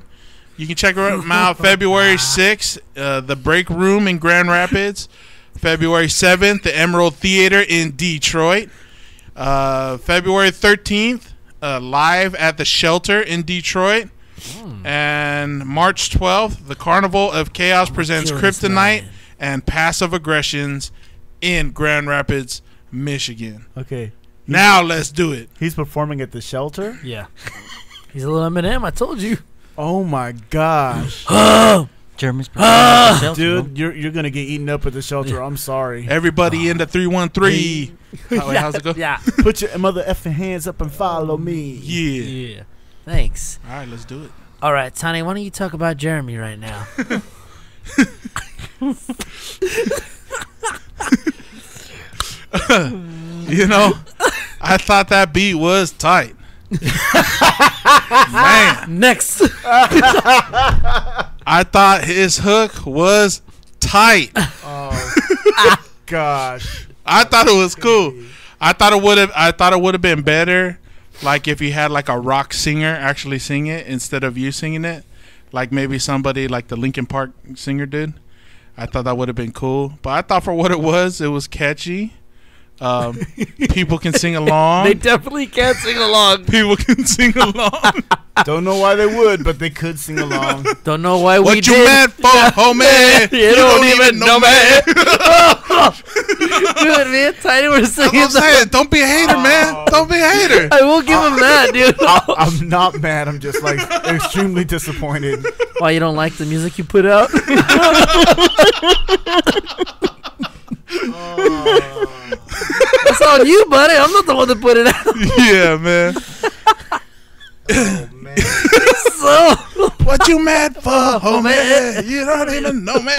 You can check them out February 6th, the Break Room in Grand Rapids. February 7th, the Emerald Theater in Detroit. February 13th. Live at the Shelter in Detroit. And March 12th, the Carnival of Chaos presents Kryptonite and Passive Aggressions in Grand Rapids, Michigan. Okay. Now let's do it. He's performing at the Shelter? Yeah. He's a little Eminem, I told you. Oh my gosh. Jeremy's dude, you're gonna get eaten up at the Shelter. I'm sorry. Everybody in the 313. How's it go? Yeah. Put your mother effing hands up and follow me. Yeah. Thanks. All right, let's do it. All right, Tani, why don't you talk about Jeremy right now? You know, I thought that beat was tight. Man. Next. I thought his hook was tight. Oh gosh. I thought it was cool. I thought it would have been better like if you had like a rock singer actually sing it instead of you singing it. Like maybe somebody like the Linkin Park singer did. I thought that would have been cool. But I thought for what it was catchy. People can sing along. They definitely can't sing along. People can sing along. Don't know why they would, but they could sing along. Don't know why we what you did. mad for, homie? You don't even know, man. Dude, me and Tiny were singing. That's what I'm saying. Don't be a hater, man. Don't be a hater. I will give him that, dude. I'm not mad. I'm just like extremely disappointed. Why, you don't like the music you put out? That's on you, buddy. I'm not the one that put it out. Yeah, man. Oh man. So, what you mad for, homie? You don't even know me.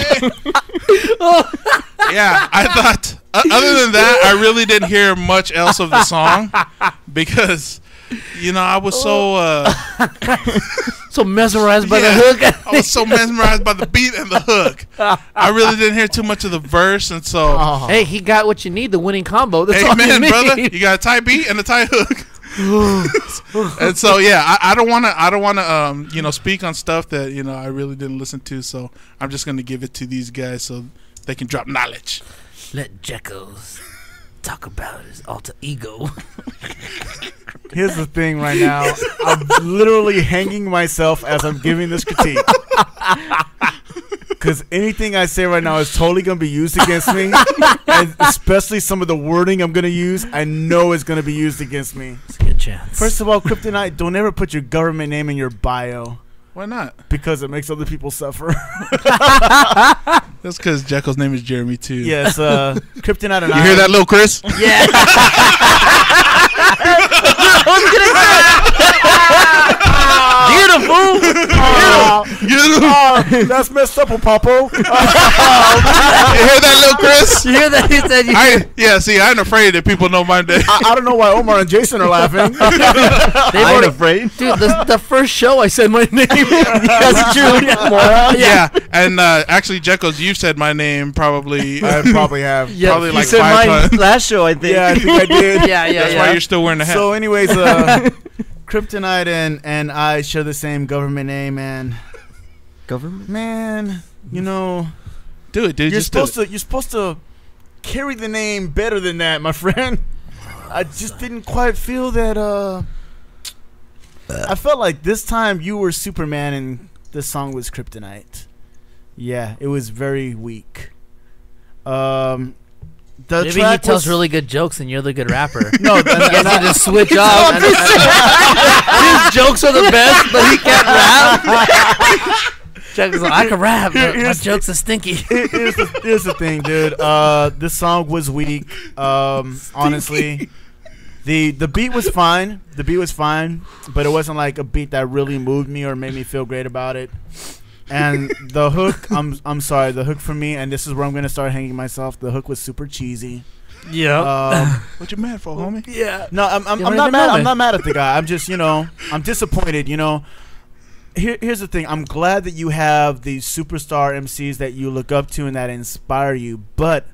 Yeah, I thought. Other than that, I really didn't hear much else of the song because, you know, I was so mesmerized by the hook. I was so mesmerized by the beat and the hook. I really didn't hear too much of the verse, and so. Hey, he got what you need—the winning combo. That's all Amen, you need. brother. You got a tight beat and a tight hook. And so yeah, I don't want to speak on stuff that I really didn't listen to. So I'm just gonna give it to these guys so they can drop knowledge. Let Jekyll's talk about his alter ego. Here's the thing right now. I'm literally hanging myself as I'm giving this critique. Because anything I say right now is totally going to be used against me. And especially some of the wording I'm going to use, I know is going to be used against me. It's a good chance. First of all, Kryptonite, don't ever put your government name in your bio. Why not? Because it makes other people suffer. That's because Jekyll's name is Jeremy too. Yes, Kryptonite and You hear that, little Chris? Yeah. Beautiful. That's messed up, Popo. You hear that, little Chris? You hear that? He said yeah, see, I ain't afraid that people know my name. I don't know why Omar and Jason are laughing. I ain't afraid. Dude, the first show I said my name. That's true. Yeah, and actually, Jekyll's, you've said my name probably. I probably have. Yeah, probably You like said 5 mine times. last show, I think. Yeah, I think I did. Yeah. That's why you're still wearing the hat. So, anyways, Kryptonite and I share the same government name, and Government? man, you know, dude, you're just do supposed to carry the name better than that, my friend. I just didn't quite feel that. I felt like this time you were Superman and the song was Kryptonite. Yeah, it was very weak. The Maybe he track tells was really good jokes and you're the good rapper. no. You guys need to switch off. His jokes are the best, but he can't rap. Jack's like, I can rap, but my jokes are stinky. Here's the thing, dude. This song was weak. Honestly, the beat was fine. The beat was fine, but it wasn't like a beat that really moved me or made me feel great about it. And the hook, I'm sorry, the hook for me, and this is where I'm gonna start hanging myself. The hook was super cheesy. Yeah. What you mad for, homie? Yeah. No, I'm not mad. I'm not mad at the guy. I'm just, I'm disappointed. Here's the thing. I'm glad that you have these superstar MCs that you look up to and that inspire you. But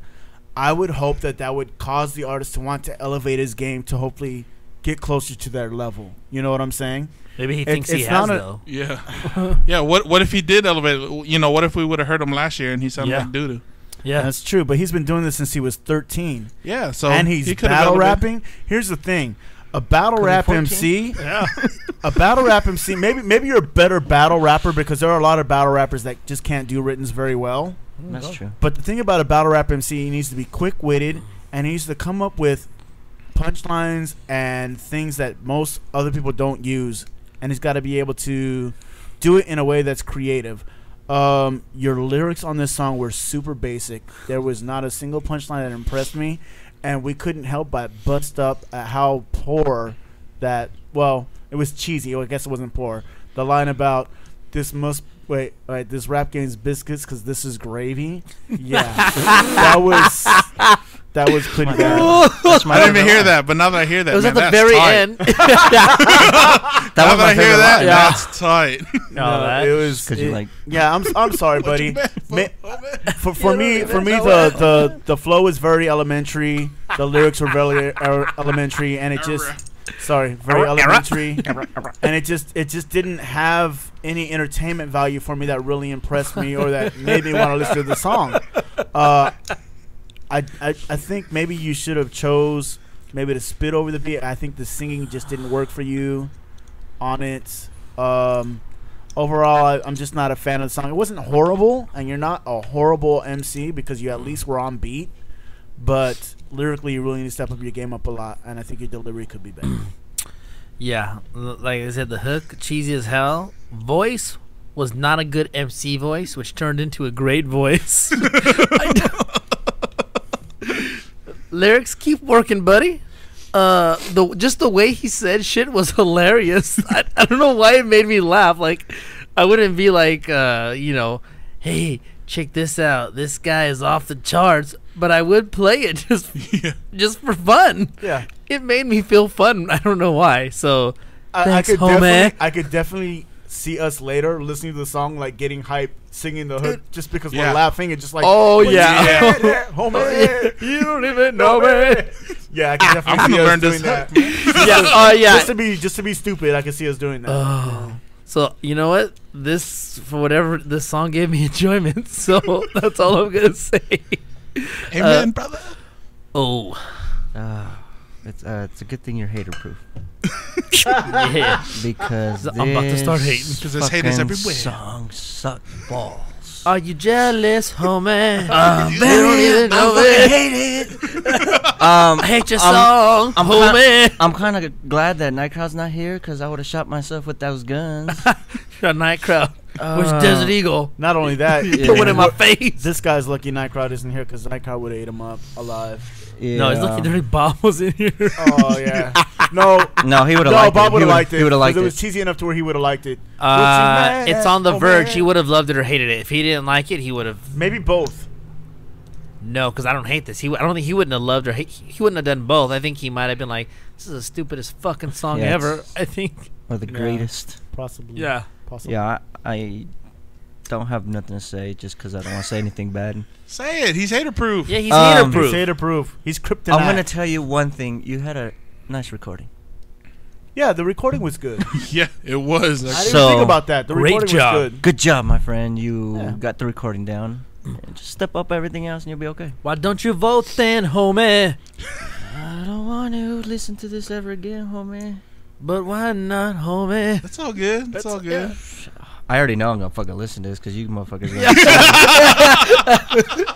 I would hope that would cause the artist to want to elevate his game to hopefully get closer to their level. You know what I'm saying? Maybe he thinks he has, though. Yeah. Yeah, what if he did elevate? What if we would have heard him last year and he sounded like doo-doo? Yeah. That's true, but he's been doing this since he was 13. Yeah, so and he's battle rapping. Here's the thing. A battle rap 14? MC, a battle rap MC, maybe you're a better battle rapper because there are a lot of battle rappers that just can't do writtens very well. That's true. But the thing about a battle rap MC, he needs to be quick-witted and he needs to come up with punchlines and things that most other people don't use, and he's got to be able to do it in a way that's creative. Your lyrics on this song were super basic. There was not a single punchline that impressed me, and we couldn't help but bust up at how poor that. Well, it was cheesy. I guess it wasn't poor. The line about this this rap game's biscuits because this is gravy. Yeah, that was pretty bad. I didn't even hear that, but now that I hear that, it was man, at the very end. now that I hear that, that's tight. No, it was because you like. Yeah, I'm sorry, buddy. For me, know the flow is very elementary. The lyrics were very elementary, and it just very elementary, and it just didn't have any entertainment value for me that really impressed me or that made me want to listen to the song. I think maybe you should have chose maybe to spit over the beat. I think the singing just didn't work for you on it. Overall, I'm just not a fan of the song. It wasn't horrible, and you're not a horrible MC because you at least were on beat. But lyrically, you really need to step up your game up a lot, and I think your delivery could be better. Yeah, like I said, the hook, cheesy as hell. Voice was not a good MC voice, which turned into a great voice. Lyrics, keep working, buddy. Just the way he said shit was hilarious. I don't know why it made me laugh. Like, I wouldn't be like, hey, check this out. This guy is off the charts. But I would play it just for fun. Yeah, it made me feel fun. I don't know why. So, I thanks, I could definitely see us later listening to the song, like getting hype, singing the hook, just because we're laughing and just like, homie, you don't even know me. Yeah, I can definitely see us doing that. Just to be stupid, I can see us doing that. So you know what? This song gave me enjoyment. So that's all I'm gonna say. Amen, brother. It's a good thing you're hater proof. Yeah, because I'm about to start hating because there's haters everywhere. Song suck balls. Are you jealous, homie? You don't even know it. Hate it. I hate your song, homie. I'm kind of glad that Nightcraw's not here because I would have shot myself with those guns. Nightcrawd. Where's Desert Eagle? Not only that, put one in my face. This guy's lucky Nightcrawd isn't here because Nightcrawd would have ate him up alive. Yeah. No, he's lucky Dirty Bob was in here. Oh yeah. No, he would have liked it. Bob would have liked it. He would have liked it. It was cheesy enough to where he would have liked it. It's on the verge. He would have loved it or hated it. If he didn't like it, he would have. Maybe both. No, because I don't hate this. I don't think he wouldn't have loved or hate. He wouldn't have done both. I think he might have been like, "This is the stupidest fucking song ever." I think. Or the greatest. Possibly. Yeah. Possibly. Yeah, I don't have nothing to say just because I don't want to say anything bad. Say it. He's hater proof. Yeah, he's hater proof. He's hater proof. He's Kryptonite. I'm gonna tell you one thing. You had a nice recording. Yeah, the recording was good. Yeah, it was. I didn't think about that. The great recording job. was good. Good job, my friend. You got the recording down. And just step up everything else and you'll be okay. Why don't you vote then, homie? I don't want to listen to this ever again, homie. But why not, homie? That's all good. That's all good. Yeah. I already know I'm gonna fucking listen to this because you motherfuckers.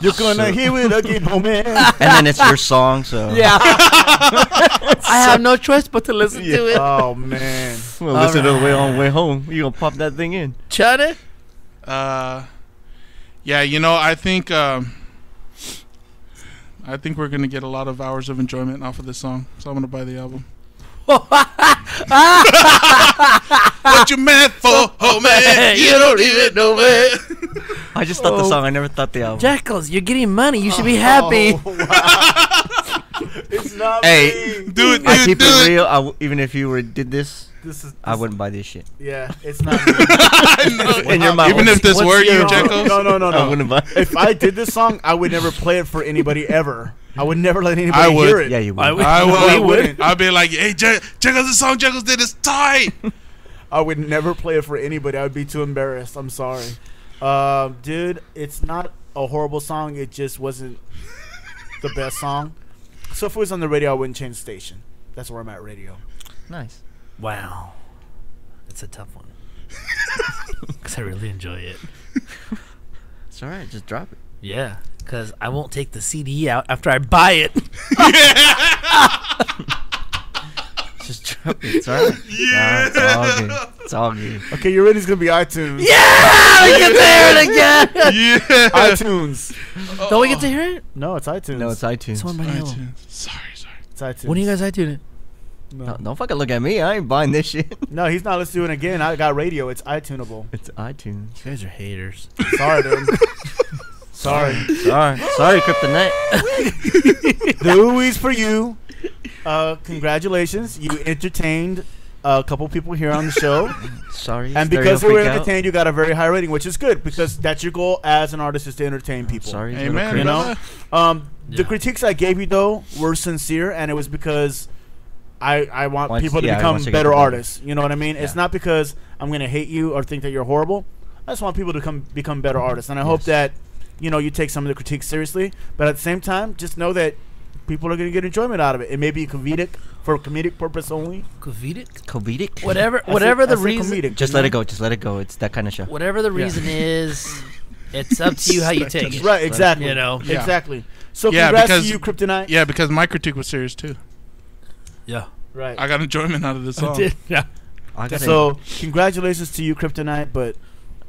You're gonna hear it again, homie. And then it's your song, so yeah. I have no choice but to listen to it. Oh man. We'll listen to the way home. You gonna pop that thing in? Chud it. Yeah, I think we're gonna get a lot of hours of enjoyment off of this song, so I'm gonna buy the album. What you mad for, homie? You don't even know me. I just thought the song. I never thought the album. Jackals, you're getting money. You should be happy. Oh, wow. It's not Hey, me. Dude, I keep dude. it real. Even if you did this, This is. I wouldn't buy this shit. Yeah, it's not me. I know. In your mouth. Even if this What's were you, your- Jackals. No, no, no, I no. wouldn't buy. If I did this song, I would never play it for anybody ever. I would never let anybody I would. hear it. Yeah, you would. I would. I No, I would. wouldn't. I'd be like, hey, Jackals, the song Jackals did is tight. I would never play it for anybody. I would be too embarrassed. I'm sorry. Dude, it's not a horrible song. It just wasn't the best song. So if it was on the radio, I wouldn't change the station. That's where I'm at, radio. Nice. Wow. It's a tough one. Because I really enjoy it. It's all right. Just drop it. Yeah. Because I won't take the CD out after I buy it. Just drop it. It's all right. Yeah. It's all good. It's all good. Okay, you're ready. It's going to be iTunes. Yeah! I get to hear it again! Yeah. iTunes. Don't we get to hear it? No, it's iTunes. No, it's iTunes. It's on my yellow. Sorry. It's iTunes. When are you guys iTuning? No. Don't fucking look at me. I ain't buying this shit. No, he's not. Let's do it again. I got radio. It's iTuneable. It's iTunes. You guys are haters. Sorry, dude. Sorry. Sorry, Kryptonite. The Louie's for you. Congratulations. You entertained a couple people here on the show. Sorry. And because they were entertained, you got a very high rating, which is good because that's your goal as an artist is to entertain people. Sorry. Amen. little You Chris. know? The Yeah. critiques I gave you, though, were sincere, and it was because I want Once- people to yeah, become once you get better the better. artists. You know what I mean? It's Yeah. not because I'm going to hate you or think that you're horrible. I just want people to become better artists. And I hope Yes. that, you take some of the critiques seriously. But at the same time, just know that people are going to get enjoyment out of it. It may be comedic, for comedic purpose only. Comedic. Whatever I the said reason. comedic, Just you let know? it go. Just let it go. It's that kind of show. Whatever the reason is, it's up to you how you take it. Right, exactly. You know. Yeah. Exactly. So Yeah, congrats because- to you, Kryptonite. Yeah, because my critique was serious too. Yeah. Right. I got enjoyment out of this song. Yeah. I got So congratulations to you, Kryptonite. But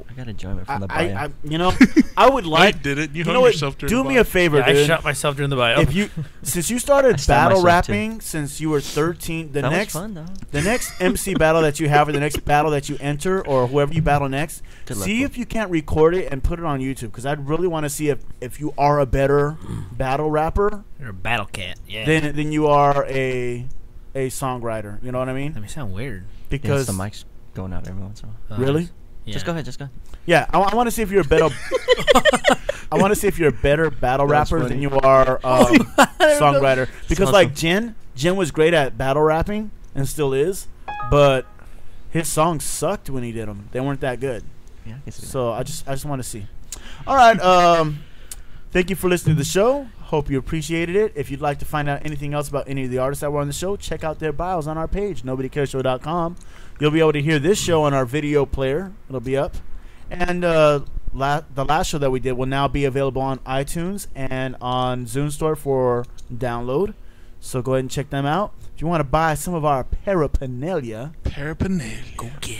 I got enjoyment from the I bio. I would like. Mike did it. You You hung know what? yourself during Do the me bar. a favor, Yeah, I dude. shot myself during the bio. If you since you started I stabbed battle myself, too. rapping since you were 13, the That was next fun though. the next MC battle that you have or the next battle that you enter or whoever you battle next, Good luck, see bro. if you can't record it and put it on YouTube because I'd really want to see if you are a better battle rapper You're a battle cat. Yeah. than you are a songwriter. You know what I mean? That may sound weird. Because the mic's going out every once in a while. Really? Yeah. Just go ahead. Just go. yeah, I want to see if you're a better. I want to see if you're a better battle That's rapper funny. than you are songwriter. Because Awesome. like Jen was great at battle rapping and still is, but his songs sucked when he did them. They weren't that good. Yeah, I can see that. So I just want to see. All right. Thank you for listening to the show. Hope you appreciated it. If you'd like to find out anything else about any of the artists that were on the show, check out their bios on our page, nobodycareshow.com. You'll be able to hear this show on our video player. It'll be up. And the last show that we did will now be available on iTunes and on Zune Store for download. So go ahead and check them out. If you want to buy some of our paraphernalia,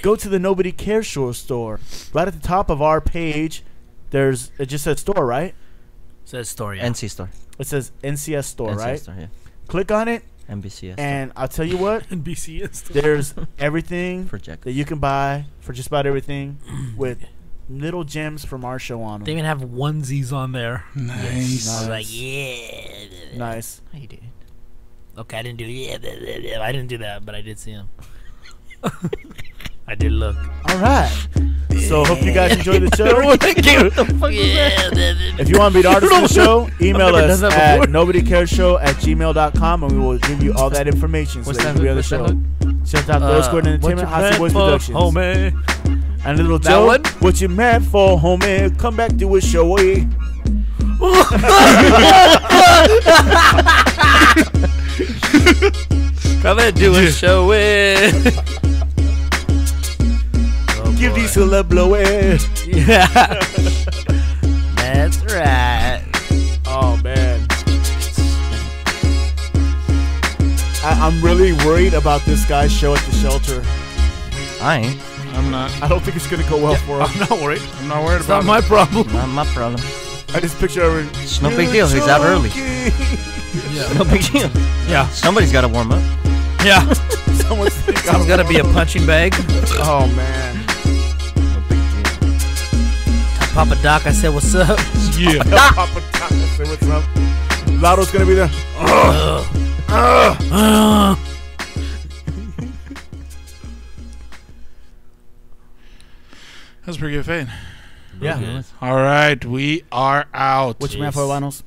go to the Nobody Cares Show store. Right at the top of our page, it just says store, right? Says story. NC store. It says NCS store, NC right? store. Yeah. Click on it, NBCS. and I'll tell you what, NBCS. there's everything For Jack. that you can buy for just about everything with little gems from our show on They them. even have onesies on there. Nice. I was Nice. like, yeah. Nice. Hey, dude. Okay, I didn't do I didn't do that, but I did see him. I did look. All right. So hope you guys enjoyed the show. If you want to be the artist of the show, email never us done that at before. nobodycareshow@gmail.com and we will give you all that information so What's that you that can be on the hook? show. Shout out to Those Gordon Entertainment, Hot Boys Productions. homie. And little That Joe, one? what you mad for, homie? Come back to a show, eh? Come and do a show it. Give these a love blow, eh? Yeah. That's right. Oh, man. I'm really worried about this guy's show at the shelter. I ain't. I'm not. I don't think it's going to go well for him. I'm not worried. I'm not worried It's about not my problem. Not my problem. I just picture her. It's no big deal. He's out early. Yeah. No big deal. Yeah. Somebody's got to warm up. Yeah. Someone's got to be a punching bag. Oh man. Papa Doc, I said, what's up? Yeah. Papa Doc, say what's up. Lado's gonna be there. That's pretty good fade. Yeah. All right, we are out. What's your man for finals?